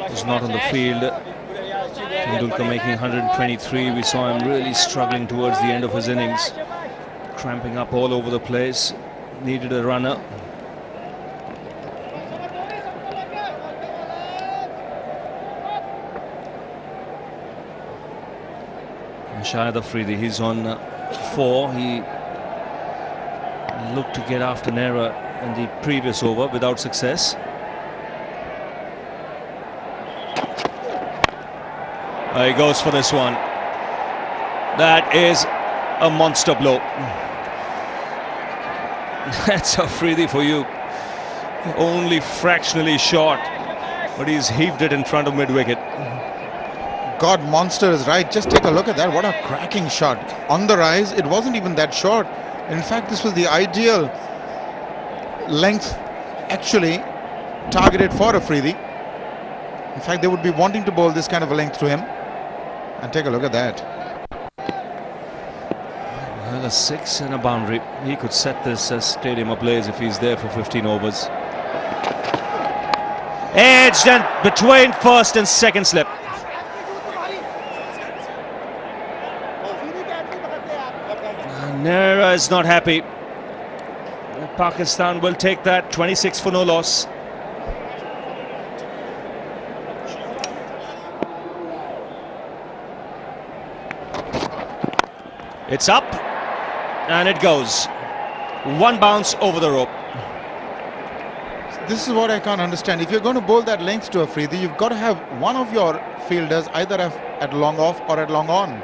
who's not on the field. Tendulkar making 123. We saw him really struggling towards the end of his innings, cramping up all over the place. Needed a runner. And Shahid Afridi, he's on 4. He looked to get after Nehra in the previous over without success. He goes for this one. That is a monster blow. That's Afridi for you. Only fractionally short, but he's heaved it in front of mid-wicket. God, monster is right. Just take a look at that. What a cracking shot. On the rise, it wasn't even that short. In fact, this was the ideal length actually targeted for Afridi. In fact, they would be wanting to bowl this kind of a length to him. And take a look at that. Well, a 6 and a boundary. He could set this stadium ablaze if he's there for 15 overs. Edged and between first and second slip. Nehra is not happy. Pakistan will take that. 26 for no loss. It's up and it goes. One bounce over the rope. This is what I can't understand. If you're going to bowl that length to Afridi, you've got to have one of your fielders either at long off or at long on.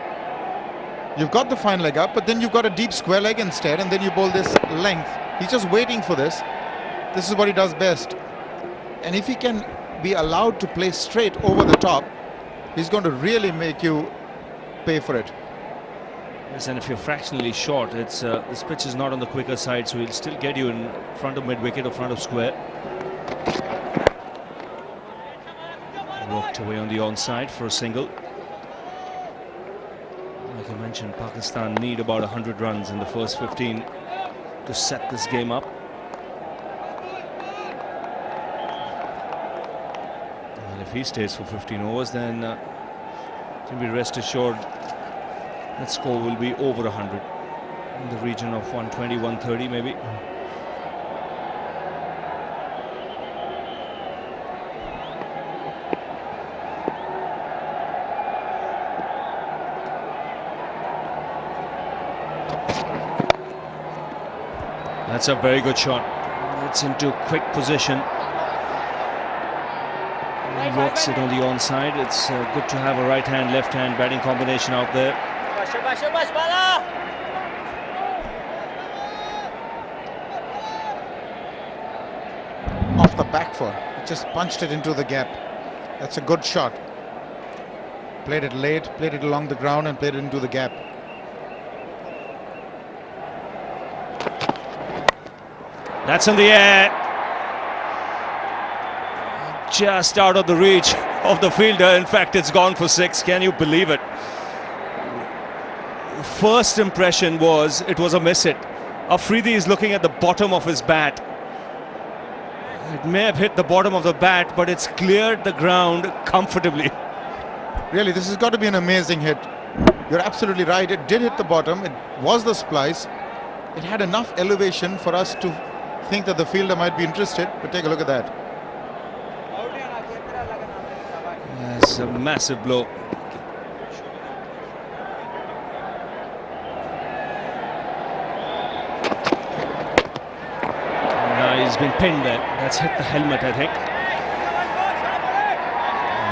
You've got the fine leg up, but then you've got a deep square leg instead, and then you bowl this length. He's just waiting for this. This is what he does best. And if he can be allowed to play straight over the top, he's going to really make you pay for it. Yes, and if you're fractionally short, it's this pitch is not on the quicker side, so he'll still get you in front of mid-wicket or front of square. Walked away on the onside for a single. Like I mentioned, Pakistan need about 100 runs in the first 15 to set this game up. And if he stays for 15 overs, then you can be rest assured that score will be over 100, in the region of 120, 130 maybe. That's a very good shot. It's into quick position. He walks it on the onside. It's good to have a right hand, left hand batting combination out there. Off the back foot, he just punched it into the gap. That's a good shot. Played it late, played it along the ground and played it into the gap. That's in the air. Just out of the reach of the fielder. In fact, it's gone for 6. Can you believe it? First impression was it was a miss hit. Afridi is looking at the bottom of his bat. It may have hit the bottom of the bat, but it's cleared the ground comfortably. Really, this has got to be an amazing hit. You're absolutely right. It did hit the bottom. It was the splice. It had enough elevation for us to think that the fielder might be interested, but take a look at that. It's a massive blow. Now he's been pinned there. That's hit the helmet, I think.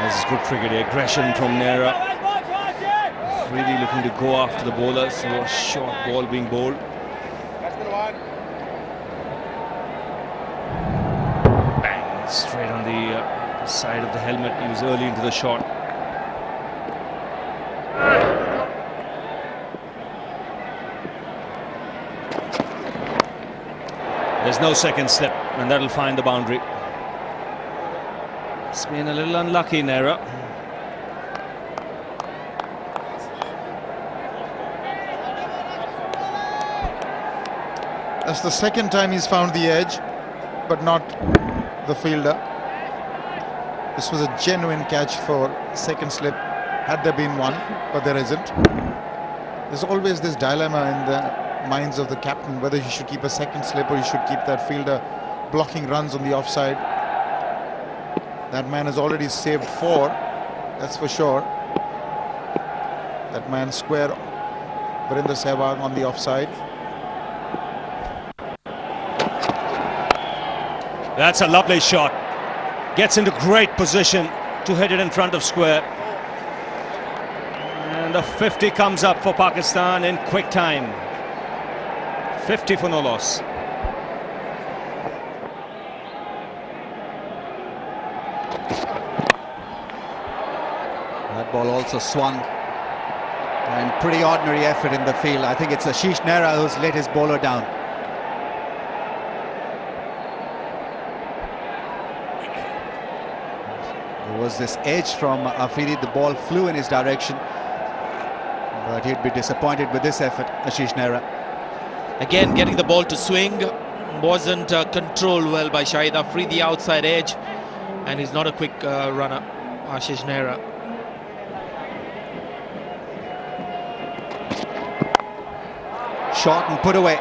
This is good cricket, aggression from Nehra. Really looking to go after the bowler, so a short ball being bowled. Bang, straight on the side of the helmet. He was early into the shot. There's no second slip, and that'll find the boundary. It's been a little unlucky, Nehra. That's the second time he's found the edge, but not the fielder. This was a genuine catch for second slip, had there been one, but there isn't. There's always this dilemma in the minds of the captain, whether he should keep a second slip or he should keep that fielder blocking runs on the offside. That man has already saved 4, that's for sure. That man square, Virender Sehwag on the offside. That's a lovely shot. Gets into great position to hit it in front of square. And the 50 comes up for Pakistan in quick time. 50 for no loss. That ball also swung. And pretty ordinary effort in the field. I think it's Ashish Nehra who's let his bowler down. There was this edge from Afridi. The ball flew in his direction. But he'd be disappointed with this effort, Ashish Nehra. Again, getting the ball to swing wasn't controlled well by Shahid Afridi, outside edge. And he's not a quick runner, Ashish Nehra. Shot and put away.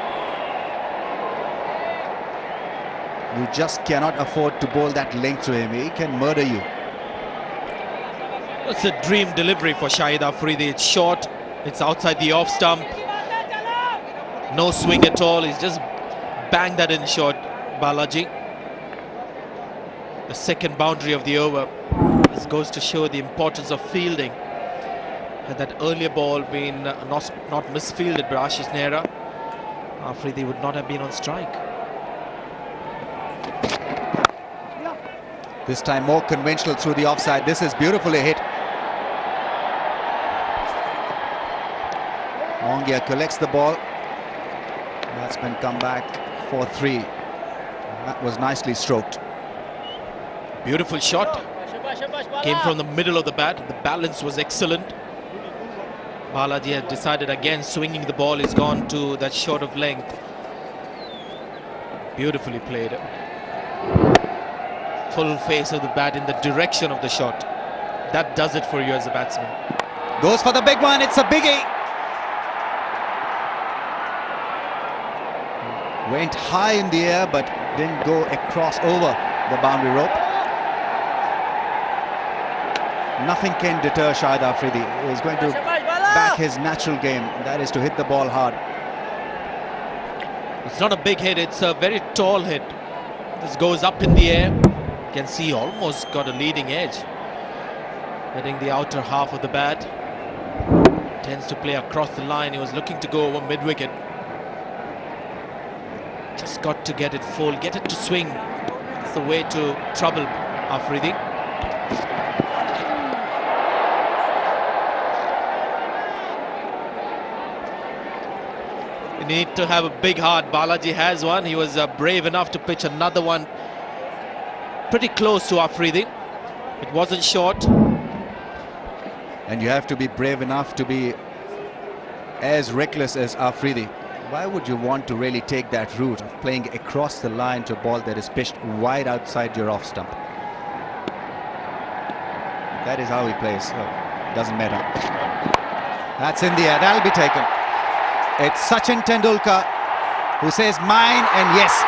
You just cannot afford to bowl that length to him. He can murder you. It's a dream delivery for Shahid Afridi. It's short, it's outside the off stump. No swing at all. He's just banged that in short, Balaji. The second boundary of the over. This goes to show the importance of fielding. Had that earlier ball been not misfielded by Ashish Nehra, Afridi would not have been on strike. This time more conventional through the offside. This is beautifully hit. Mongia collects the ball. Batsman come back for 3. That was nicely stroked. Beautiful shot. Came from the middle of the bat. The balance was excellent. Balaji had decided again, swinging the ball is gone to that short of length. Beautifully played. Full face of the bat in the direction of the shot. That does it for you as a batsman. Goes for the big one. It's a biggie. Went high in the air but didn't go across over the boundary rope. Nothing can deter Shahid Afridi. He's going to back his natural game, that is to hit the ball hard. It's not a big hit, it's a very tall hit. This goes up in the air. You can see almost got a leading edge. Hitting the outer half of the bat. Tends to play across the line. He was looking to go over mid-wicket. Just got to get it full, get it to swing. That's the way to trouble Afridi. You need to have a big heart. Balaji has one. He was brave enough to pitch another one pretty close to Afridi. It wasn't short. And you have to be brave enough to be as reckless as Afridi. Why would you want to really take that route of playing across the line to a ball that is pitched wide outside your off stump? That is how he plays. So doesn't matter. That's in the air. That'll be taken. It's Sachin Tendulkar who says mine, and yes.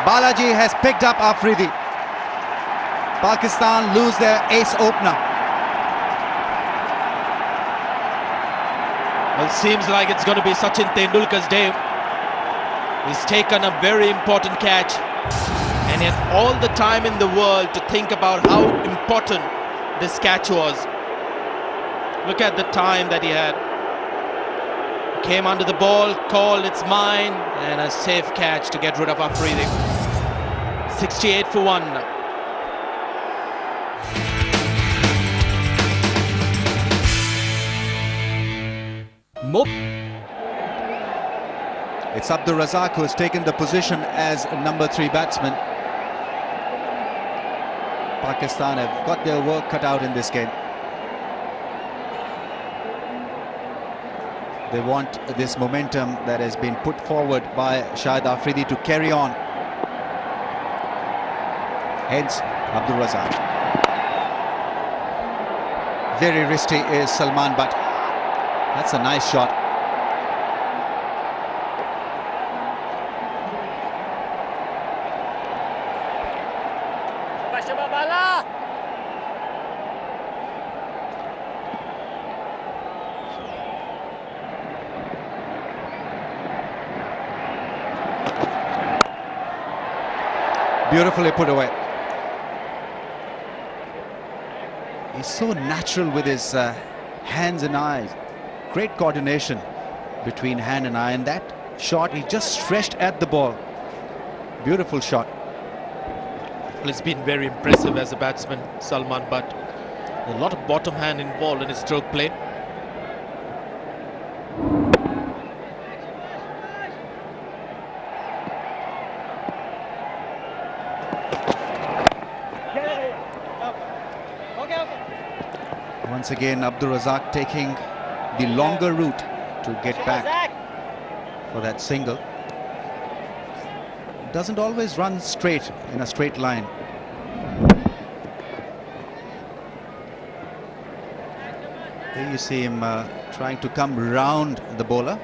Balaji has picked up Afridi. Pakistan lose their ace opener. Well, it seems like it's going to be Sachin Tendulkar's day. He's taken a very important catch and he had all the time in the world to think about how important this catch was. Look at the time that he had. Came under the ball, called it's mine, and a safe catch to get rid of Afridi. 68 for 1. It's Abdur Razak who has taken the position as number 3 batsman. Pakistan have got their work cut out in this game. They want this momentum that has been put forward by Shahid Afridi to carry on. Hence, Abdul Razak. Very risky is Salman, but that's a nice shot. Beautifully put away. He's so natural with his hands and eyes. Great coordination between hand and eye, and that shot, he just stretched at the ball. Beautiful shot. Well, it's been very impressive as a batsman, Salman, but a lot of bottom hand involved in his stroke play. Once again, Abdul Razak taking the longer route to get back for that single. Doesn't always run straight in a straight line. There you see him trying to come round the bowler.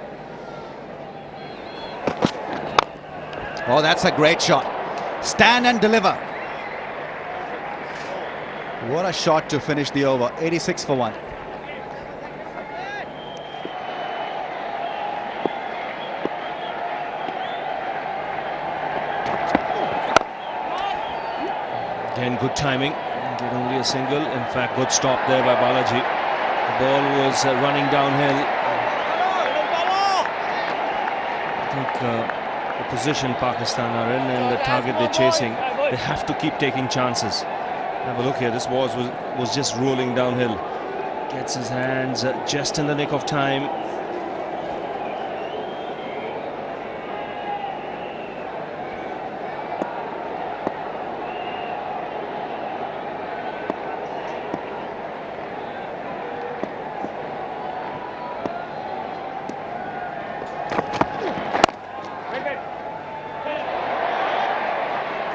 Oh, that's a great shot. Stand and deliver. What a shot to finish the over. 86 for 1. Again, good timing. Did only a single. In fact, good stop there by Balaji. The ball was running downhill. I think the position Pakistan are in and the target they're chasing, they have to keep taking chances. Have a look here. This ball was just rolling downhill. Gets his hands just in the nick of time.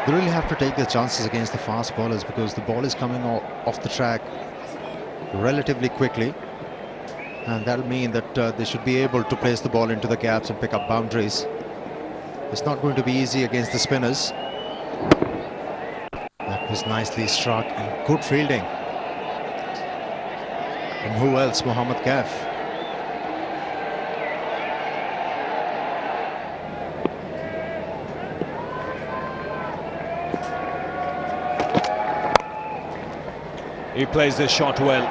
They really have to take their chances against the fast bowlers because the ball is coming off the track relatively quickly, and that'll mean that they should be able to place the ball into the gaps and pick up boundaries. It's not going to be easy against the spinners. That was nicely struck and good fielding from who else? Mohammad Kaif. He plays this shot well.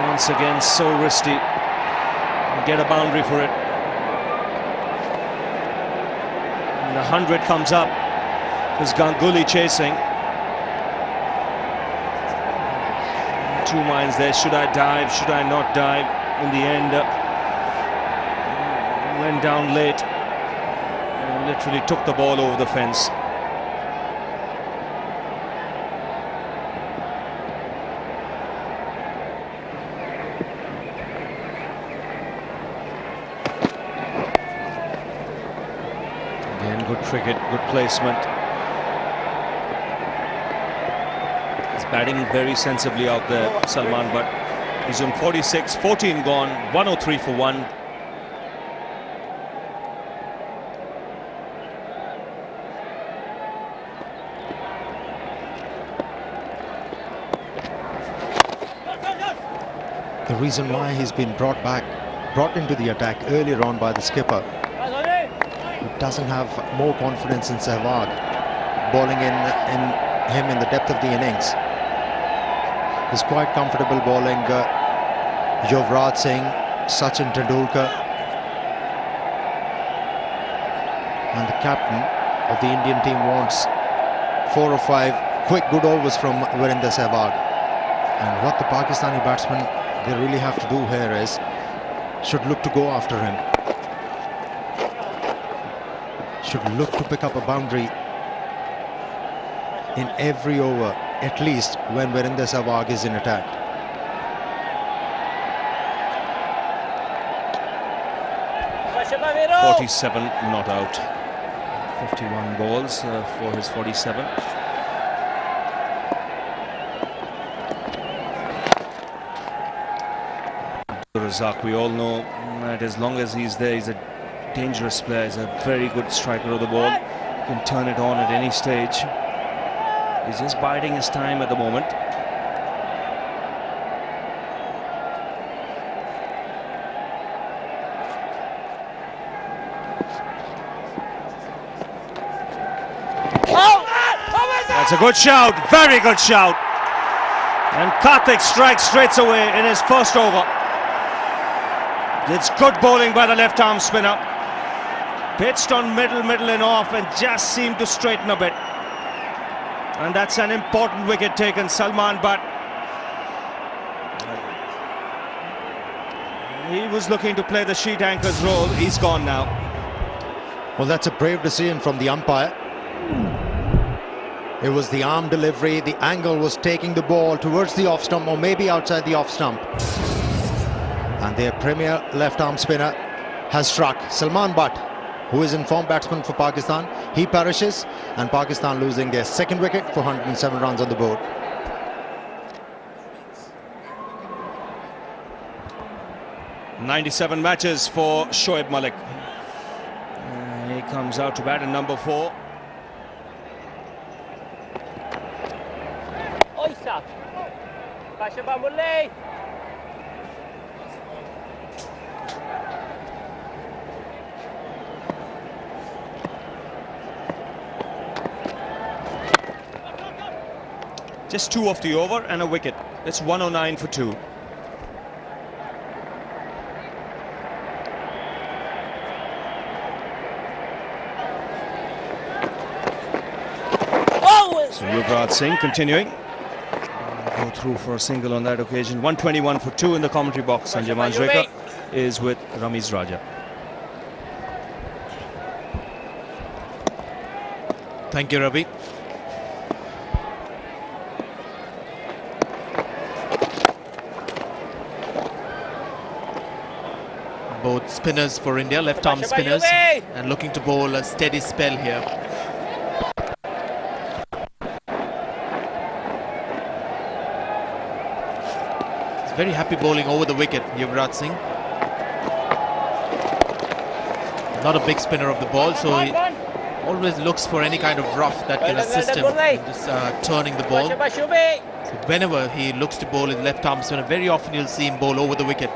Once again, so risky. Get a boundary for it. And the 100 comes up. There's Ganguly chasing. Two minds there. Should I dive? Should I not dive? In the end, went down late and literally took the ball over the fence. Again, good cricket, good placement. He's batting very sensibly out there, Salman, but he's on 46, 14 gone, 103 for 1. The reason why he's been brought into the attack earlier on by the skipper. He doesn't have more confidence in Sehwag bowling in him in the depth of the innings. He's quite comfortable bowling Yuvraj Singh, Sachin Tendulkar, and the captain of the Indian team wants 4 or 5 quick good overs from Virender Sehwag. And what the Pakistani batsmen they really have to do here is should look to go after him. Should look to pick up a boundary in every over, at least when Virender Sehwag is in attack. 47 not out. 51 balls for his 47. Razak, we all know that as long as he's there, he's a dangerous player. He's a very good striker of the ball. He can turn it on at any stage. He's just biding his time at the moment. That's a good shout, very good shout. And Karthik strikes straight away in his first over. It's good bowling by the left-arm spinner. Pitched on middle and off and just seemed to straighten a bit. And that's an important wicket taken, Salman Butt. He was looking to play the sheet anchor's role. He's gone now. Well, that's a brave decision from the umpire. It was the arm delivery. The angle was taking the ball towards the off stump or maybe outside the off stump. And their premier left-arm spinner has struck. Salman Butt, who is in form batsman for Pakistan, he perishes, and Pakistan losing their second wicket for 107 runs on the board. "97 matches for Shoaib Malik. He comes out to bat in number 4. Just 2 off the over and a wicket. It's 109 for 2. So Yuvraj Singh continuing. Go through for a single on that occasion. 121 for 2 in the commentary box. Sanjay Manjrekar is with Ramiz Raja. Thank you, Ravi. Both spinners for India, left-arm spinners, and looking to bowl a steady spell here. He's very happy bowling over the wicket, Yuvraj Singh. Not a big spinner of the ball, so he always looks for any kind of rough that can assist him in just turning the ball. So whenever he looks to bowl his left-arm spinner, very often you'll see him bowl over the wicket.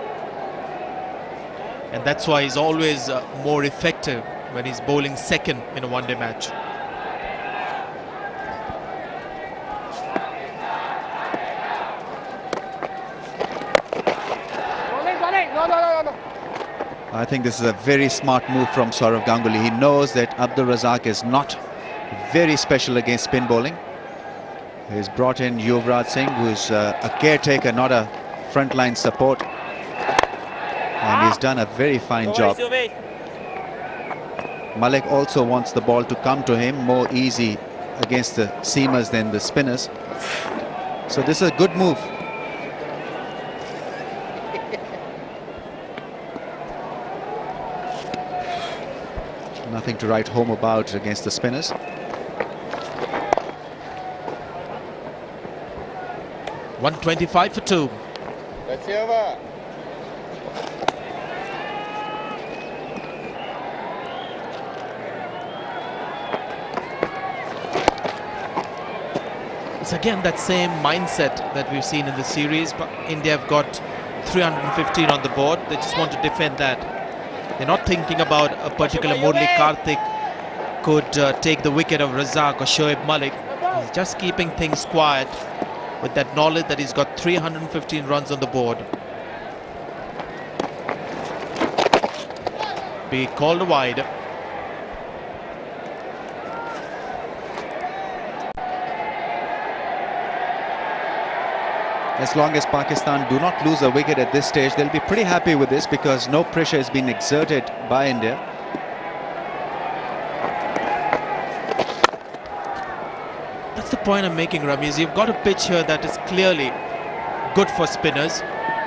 And that's why he's always more effective when he's bowling second in a one-day match. I think this is a very smart move from Sourav Ganguly. He knows that Abdul Razak is not very special against spin bowling. He's brought in Yuvraj Singh, who's a caretaker, not a frontline support. And he's done a very fine job. Malik also wants the ball to come to him more easy against the seamers than the spinners. So this is a good move. Nothing to write home about against the spinners. $125 for 2. That's over. It's again that same mindset that we've seen in the series, but India have got 315 on the board. They just want to defend that. They're not thinking about a particular Murli Karthik could take the wicket of Razak or Shoaib Malik. He's just keeping things quiet with that knowledge that he's got 315 runs on the board. Be called wide. As long as Pakistan do not lose a wicket at this stage, they'll be pretty happy with this because no pressure has been exerted by India. That's the point I'm making, Ramiz. You've got a pitch here that is clearly good for spinners.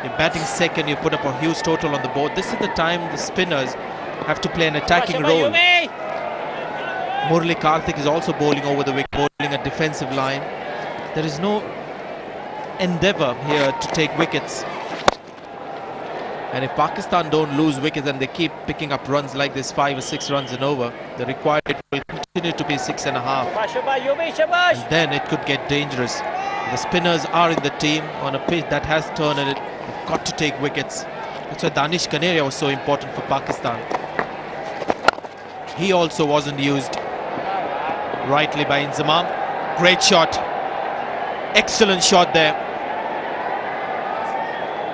You're batting second, you put up a huge total on the board. This is the time the spinners have to play an attacking role. Murali Karthik is also bowling over the wicket, bowling a defensive line. There is no endeavour here to take wickets. And if Pakistan don't lose wickets and they keep picking up runs like this, 5 or 6 runs and over, the required will continue to be 6.5. And then it could get dangerous. The spinners are in the team on a pitch that has turned and they've got to take wickets. That's why Danish Kaneria was so important for Pakistan. He also wasn't used rightly by Inzamam. Great shot. Excellent shot there.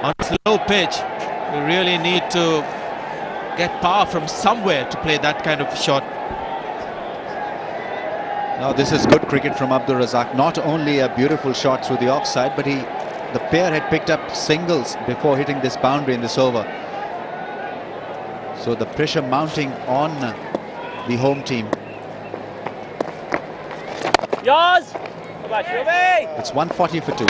On slow pitch, we really need to get power from somewhere to play that kind of shot. Now this is good cricket from Abdul Razak. Not only a beautiful shot through the offside, but the pair had picked up singles before hitting this boundary in this over. So the pressure mounting on the home team. Yours. It's 140 for 2.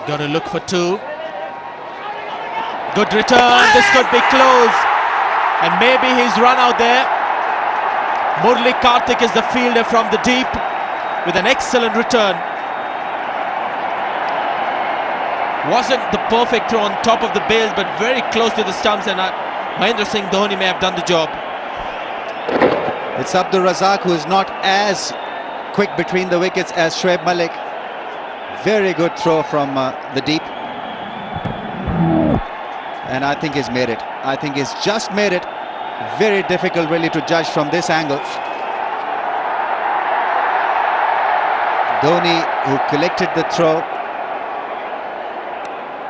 Got to look for 2. Good return. This could be close. And maybe he's run out there. Murali Karthik is the fielder from the deep with an excellent return. Wasn't the perfect throw on top of the bails, but very close to the stumps, and Mahendra Singh Dhoni may have done the job. It's Abdul Razak who is not as quick between the wickets as Shoaib Malik. Very good throw from the deep. And I think he's made it. I think he's just made it. Very difficult really to judge from this angle. Dhoni, who collected the throw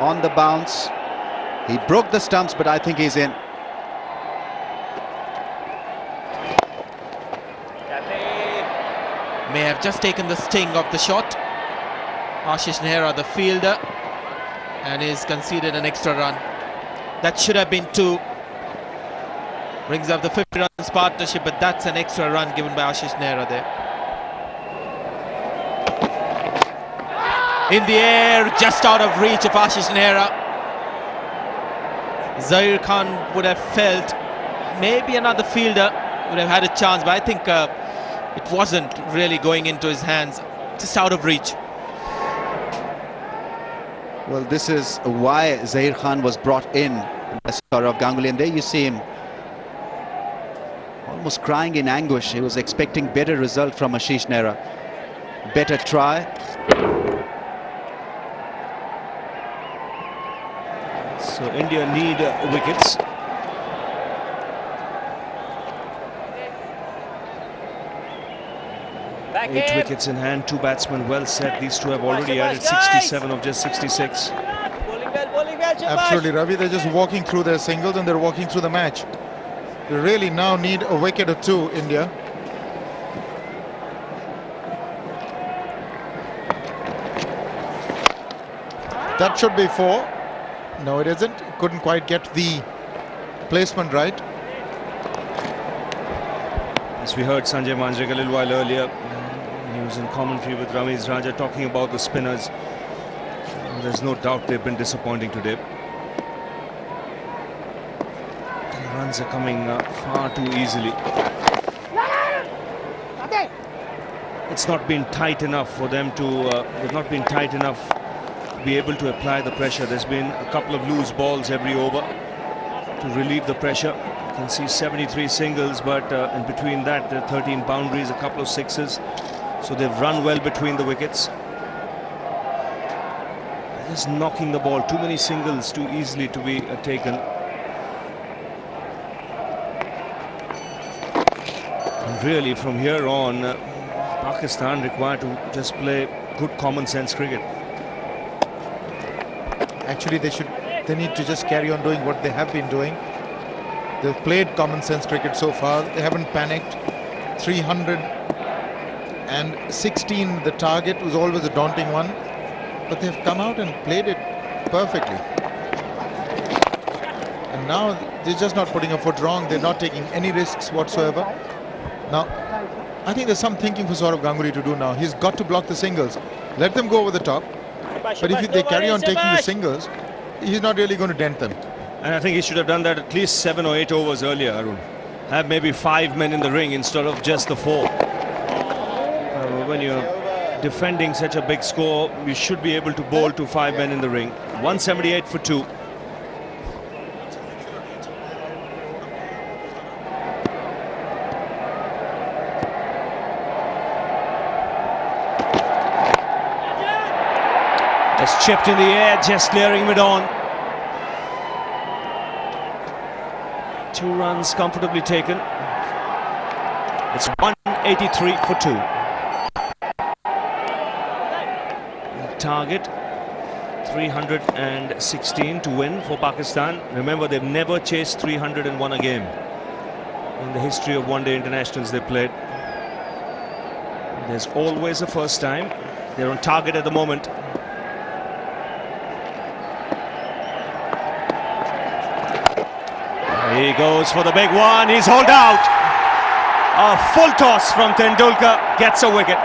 on the bounce. He broke the stumps, but I think he's in. May have just taken the sting of the shot. Ashish Nehra, the fielder, and he's conceded an extra run. That should have been 2. Brings up the 50 runs partnership, but that's an extra run given by Ashish Nehra there. In the air, just out of reach of Ashish Nehra. Zair Khan would have felt maybe another fielder would have had a chance, but I think it wasn't really going into his hands, just out of reach. Well, this is why Zair Khan was brought in by Sourav Ganguly, and there you see him almost crying in anguish. He was expecting better result from Ashish Nehra. Better try. So India need wickets. Eight wickets in hand, 2 batsmen well set. These two have already added 67 of just 66. Absolutely, Ravi. They're just walking through their singles and they're walking through the match. They really now need a wicket or 2, India. That should be 4. No, it isn't. Couldn't quite get the placement right. As we heard Sanjay Manjrekar a little while earlier, he was in commentary with Ramesh Raja talking about the spinners. There's no doubt they've been disappointing today. The runs are coming far too easily. It's not been tight enough for them to, they've not been tight enough to be able to apply the pressure. There's been a couple of loose balls every over to relieve the pressure. You can see 73 singles, but in between that, there are 13 boundaries, a couple of sixes. So they've run well between the wickets. They're just knocking the ball. Too many singles too easily to be taken. And really, from here on, Pakistan required to just play good common sense cricket. Actually, they need to just carry on doing what they have been doing. They've played common sense cricket so far. They haven't panicked. 316, the target was always a daunting one, but they've come out and played it perfectly. And now they're just not putting a foot wrong. They're not taking any risks whatsoever. Now, I think there's some thinking for Saurav Ganguly to do now. He's got to block the singles. Let them go over the top. But if they carry on taking the singles, he's not really going to dent them. And I think he should have done that at least 7 or 8 overs earlier, Arun. Have maybe 5 men in the ring instead of just the 4. When you're defending such a big score, you should be able to bowl to 5 men in the ring. 178 for 2. It's chipped in the air, just clearing mid-on. 2 runs comfortably taken. It's 183 for 2. The target 316 to win for Pakistan. Remember, they've never chased 300 and won a game in the history of one-day internationals they played. There's always a first time. They're on target at the moment. He goes for the big one. He's hauled out. A full toss from Tendulkar gets a wicket.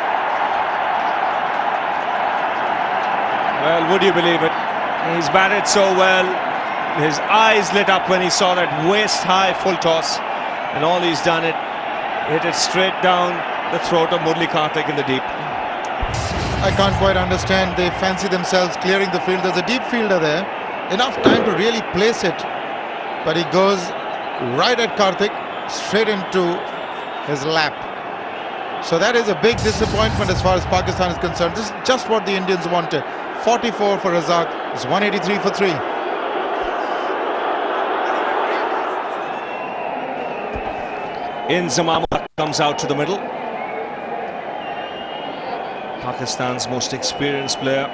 Well, would you believe it? He's batted so well. His eyes lit up when he saw that waist-high full toss. And all he's done hit it straight down the throat of Murli Karthik in the deep. I can't quite understand. They fancy themselves clearing the field. There's a deep fielder there. Enough time to really place it. But he goes right at Karthik, straight into his lap. So that is a big disappointment as far as Pakistan is concerned. This is just what the Indians wanted. 44 for Razak. It's 183 for 3. Inzamam comes out to the middle. Pakistan's most experienced player.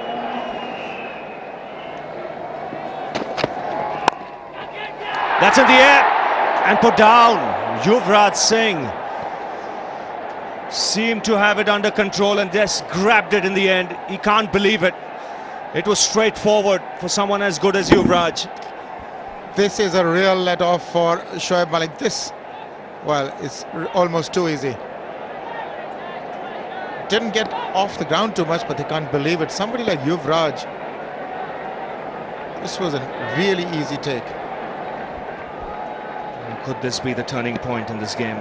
That's in the air and put down. Yuvraj Singh seemed to have it under control and just grabbed it in the end. He can't believe it. It was straightforward for someone as good as Yuvraj. This is a real let-off for Shoaib Malik. This, well, it's almost too easy. Didn't get off the ground too much, but they can't believe it. Somebody like Yuvraj, this was a really easy take. Could this be the turning point in this game?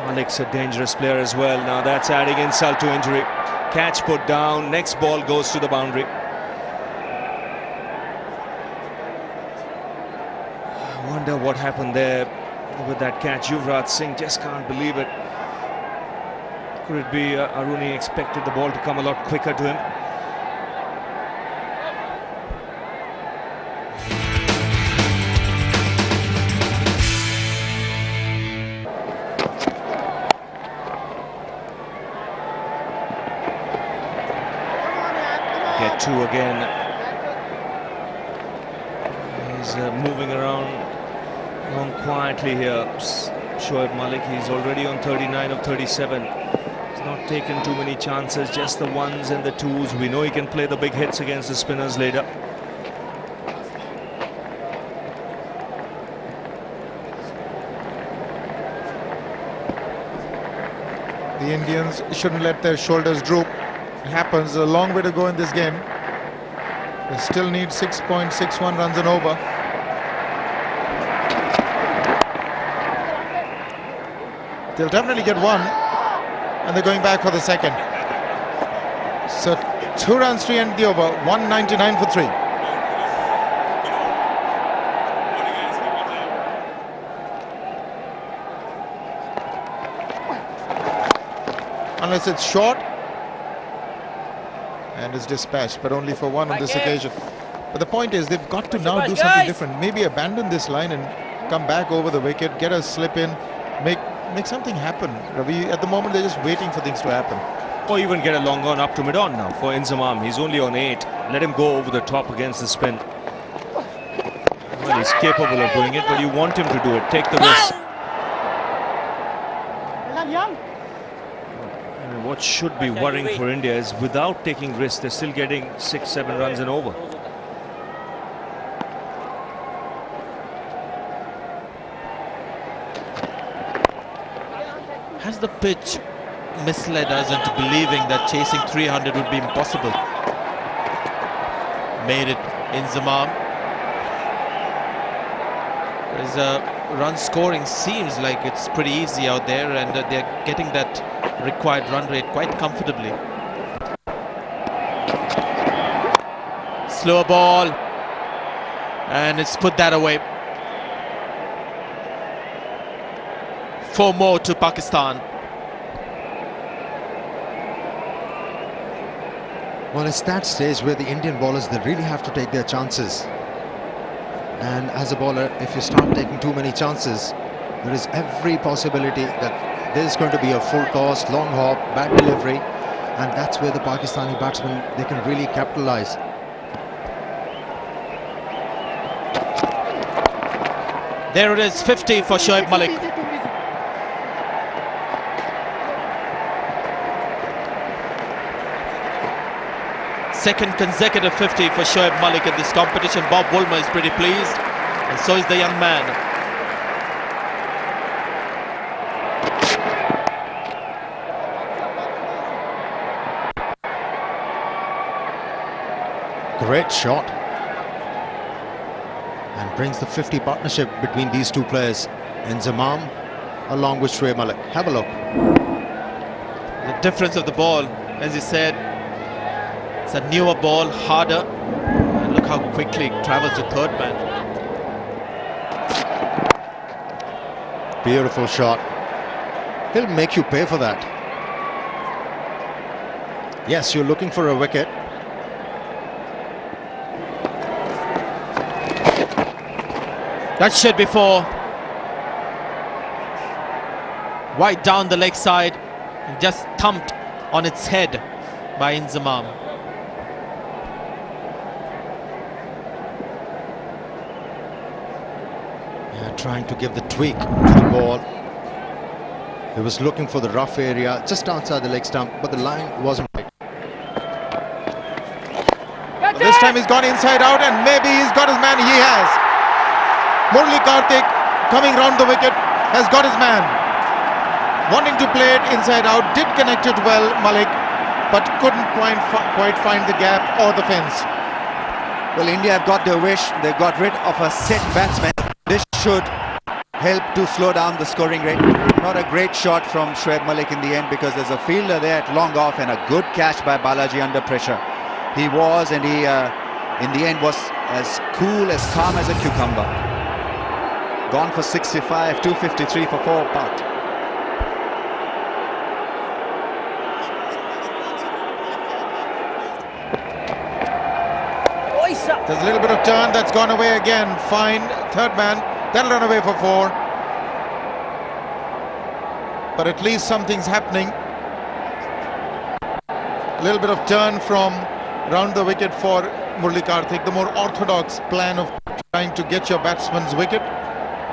Malik's a dangerous player as well. Now that's adding insult to injury. Catch put down. Next ball goes to the boundary. I wonder what happened there with that catch. Yuvraj Singh just can't believe it. Could it be Aruni expected the ball to come a lot quicker to him? Get 2 again. He's moving around quietly here. Shoaib Malik, he's already on 39 of 37. He's not taken too many chances, just the 1s and the 2s. We know he can play the big hits against the spinners later. The Indians shouldn't let their shoulders droop. It happens. A long way to go in this game. They still need 6.61 runs and over. They'll definitely get 1, and they're going back for the second. So 2 runs to end the over. 199 for 3. Unless it's short, and it's dispatched, but only for 1 on this occasion. But the point is, they've got to now do something different. Maybe abandon this line and come back over the wicket, get a slip in, make something happen. Ravi, at the moment, they're just waiting for things to happen. Or even get a long on up to mid-on now for Inzamam. He's only on 8. Let him go over the top against the spin. Well, he's capable of doing it, but you want him to do it. Take the risk. What should be worrying for India is without taking risks, they're still getting 6-7 runs and over. has the pitch misled us into believing that chasing 300 would be impossible? Made it Inzamam. Run scoring seems like it's pretty easy out there, and they're getting that required run rate quite comfortably. Slower ball, and it's put that away. 4 more to Pakistan. Well, it's that stage where the Indian bowlers, they really have to take their chances. And as a bowler, if you start taking too many chances, there is every possibility that there's going to be a full toss, long hop, bad delivery, and that's where the Pakistani batsmen, they can really capitalize. There it is, 50 for Shoaib Malik. Second consecutive 50 for Shoaib Malik in this competition. Bob Woolmer is pretty pleased, and so is the young man. Great shot. And brings the 50 partnership between these two players, Inzamam along with Shoaib Malik. Have a look. The difference of the ball, as you said, it's a newer ball, harder, and look how quickly it travels to third man. Beautiful shot. He'll make you pay for that. Yes, you're looking for a wicket. That should be 4. Right down the leg side, and just thumped on its head by Inzamam. Yeah, trying to give the tweak to the ball. He was looking for the rough area just outside the leg stump, but the line wasn't right. This time he's gone inside out, and maybe he's got his man. He has. Murli Karthik coming round the wicket has got his man. Wanting to play it inside out, did connect it well, Malik, but couldn't quite find the gap or the fence. Well, India have got their wish. They got rid of a set batsman. This should help to slow down the scoring rate. Not a great shot from Shoaib Malik in the end, because there's a fielder there at long off, and a good catch by Balaji under pressure. He was, and he in the end was as cool, as calm as a cucumber. Gone for 65, 253 for 4 out. There's a little bit of turn that's gone away again. Fine, third man, that'll run away for 4. But at least something's happening. A little bit of turn from round the wicket for Murli Karthik. The more orthodox plan of trying to get your batsman's wicket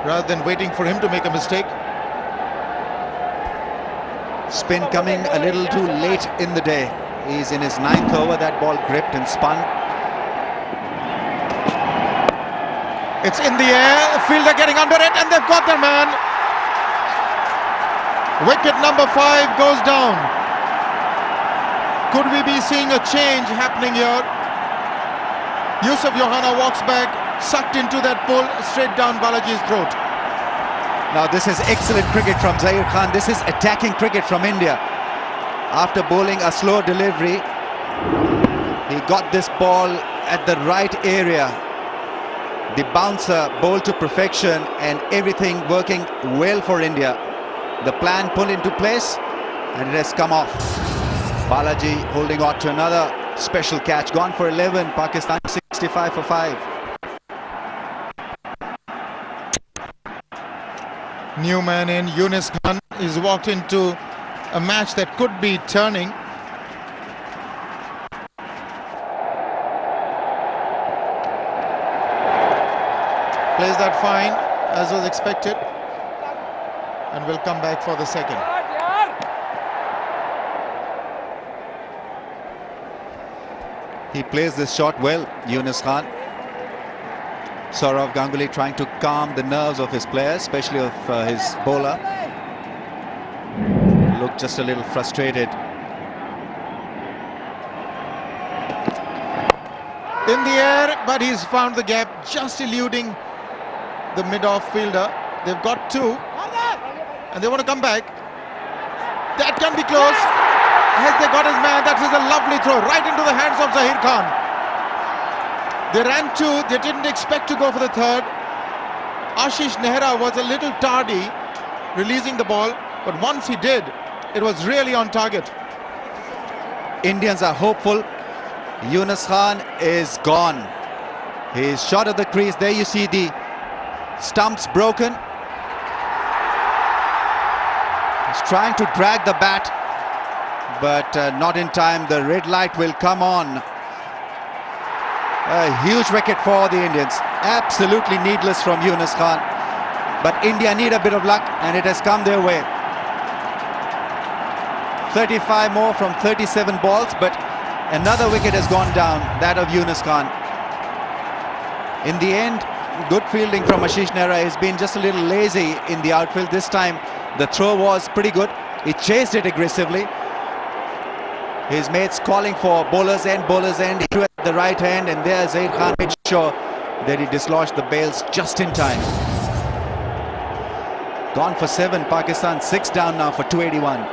rather than waiting for him to make a mistake. Spin coming a little too late in the day. He's in his 9th over. That ball gripped and spun. It's in the air, fielder getting under it, and they've got their man. Wicket number 5 goes down. Could we be seeing a change happening here? Yusuf Yohana walks back, sucked into that pull, straight down Balaji's throat. Now this is excellent cricket from Zair Khan. This is attacking cricket from India. After bowling a slow delivery, he got this ball at the right area. The bouncer bowled to perfection, and everything working well for India. The plan put into place, and it has come off. Balaji holding on to another special catch. Gone for 11. Pakistan 65 for 5. New man in, Yunus Khan, is walked into a match that could be turning. Plays that fine, as was expected, and will come back for the second. He plays this shot well, Yunus Khan. Saurav Ganguly trying to calm the nerves of his players, especially of his bowler. just a little frustrated. In the air, but he's found the gap, just eluding the mid-off fielder. They've got two, and they want to come back. That can be close. Has they got his man? That is a lovely throw, right into the hands of Zahir Khan. They ran two, they didn't expect to go for the third. Ashish Nehra was a little tardy releasing the ball, but once he did, it was really on target. Indians are hopeful. Yunus Khan is gone. He's shot at the crease. There you see the stumps broken. He's trying to drag the bat, but not in time. The red light will come on. A huge wicket for the Indians. Absolutely needless from Yunus Khan. But India need a bit of luck, and it has come their way. 35 more from 37 balls, but another wicket has gone down, that of Yunus Khan. In the end, good fielding from Ashish Nehra. He's been just a little lazy in the outfield. This time, the throw was pretty good. He chased it aggressively. His mates calling for bowler's end, He threw at the right hand, and there Zahir Khan made sure that he dislodged the bails just in time. Gone for 7, Pakistan 6 down now for 281.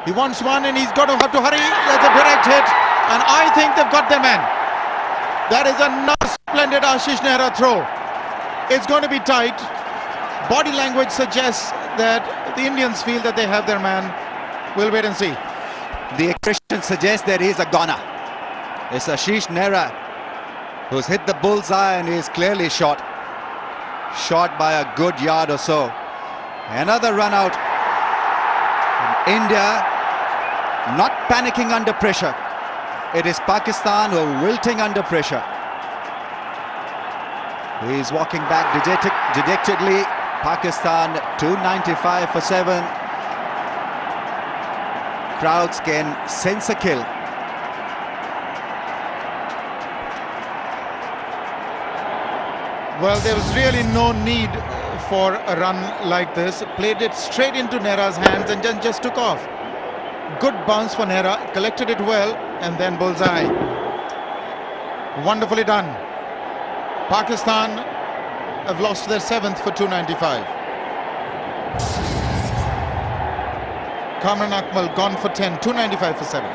He wants one, and he's got to have to hurry. That's a direct hit, and I think they've got their man. That is another splendid Ashish Nehra throw. It's going to be tight. Body language suggests that the Indians feel that they have their man. We'll wait and see. The expression suggests that he's a goner. It's Ashish Nehra who's hit the bullseye, and he's clearly shot by a good yard or so. Another run out. India not panicking under pressure. It is Pakistan who are wilting under pressure. He's walking back dejectedly. Pakistan 295 for 7. Crowds can sense a kill. Well, there was really no need for a run like this. Played it straight into Nehra's hands and then just took off. Good bounce for Nehra, collected it well, and then bullseye. Wonderfully done. Pakistan have lost their 7th for 295. Kamran Akmal gone for 10, 295 for 7.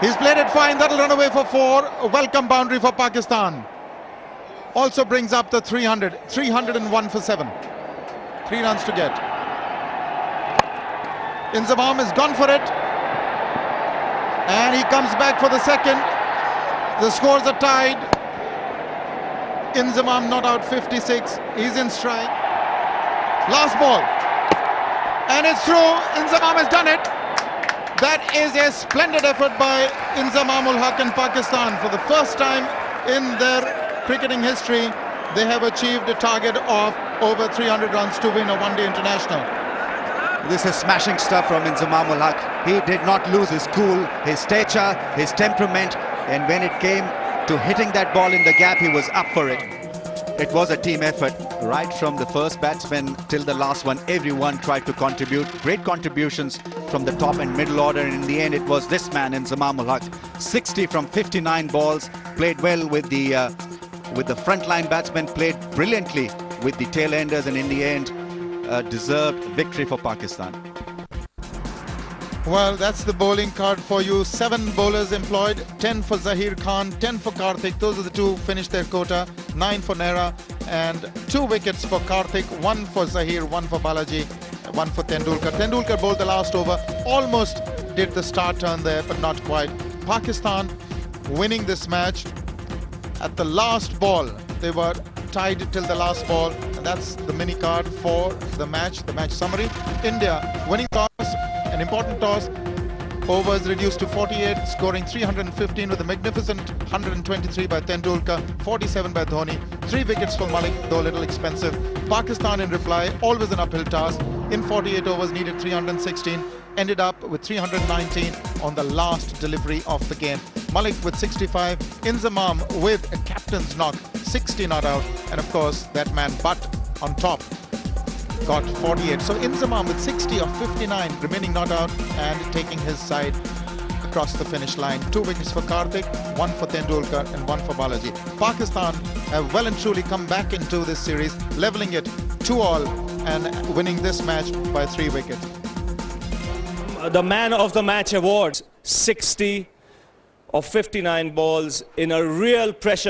He's played it fine. That'll run away for 4. A welcome boundary for Pakistan. Also brings up the 300. 301 for 7. 3 runs to get. Inzamam has gone for it. And he comes back for the second. The scores are tied. Inzamam not out 56. He's in strike. Last ball. And it's through. Inzamam has done it. That is a splendid effort by Inzamam ul Haq in Pakistan. For the first time in their cricketing history, they have achieved a target of over 300 runs to win a one-day international. This is smashing stuff from Inzamam ul Haq. He did not lose his cool, his stature, his temperament, and when it came to hitting that ball in the gap, he was up for it. It was a team effort, right from the first batsman till the last one. Everyone tried to contribute. Great contributions from the top and middle order, and in the end it was this man, Inzamam ul Haq. 60 from 59 balls, played well with the frontline batsmen, played brilliantly with the tail-enders, and in the end deserved victory for Pakistan. Well, that's the bowling card for you. 7 bowlers employed, 10 for Zahir Khan, 10 for Karthik. Those are the two finished their quota. 9 for Nehra, and 2 wickets for Karthik, 1 for Zahir, 1 for Balaji, 1 for Tendulkar. Tendulkar bowled the last over, almost did the star turn there, but not quite. Pakistan winning this match at the last ball. They were tied till the last ball, and that's the mini card for the match summary. India winning toss, an important toss, overs reduced to 48, scoring 315 with a magnificent 123 by Tendulkar, 47 by Dhoni. 3 wickets for Malik, though a little expensive. Pakistan in reply, always an uphill task. In 48 overs, needed 316, ended up with 319 on the last delivery of the game. Malik with 65, Inzamam with a captain's knock, 60 not out, and of course that man Butt on top got 48. So Inzamam with 60 of 59 remaining not out and taking his side across the finish line. 2 wickets for Karthik, 1 for Tendulkar and 1 for Balaji. Pakistan have well and truly come back into this series, levelling it 2-all and winning this match by 3 wickets. The man of the match awards, 60 of 59 balls in a real pressure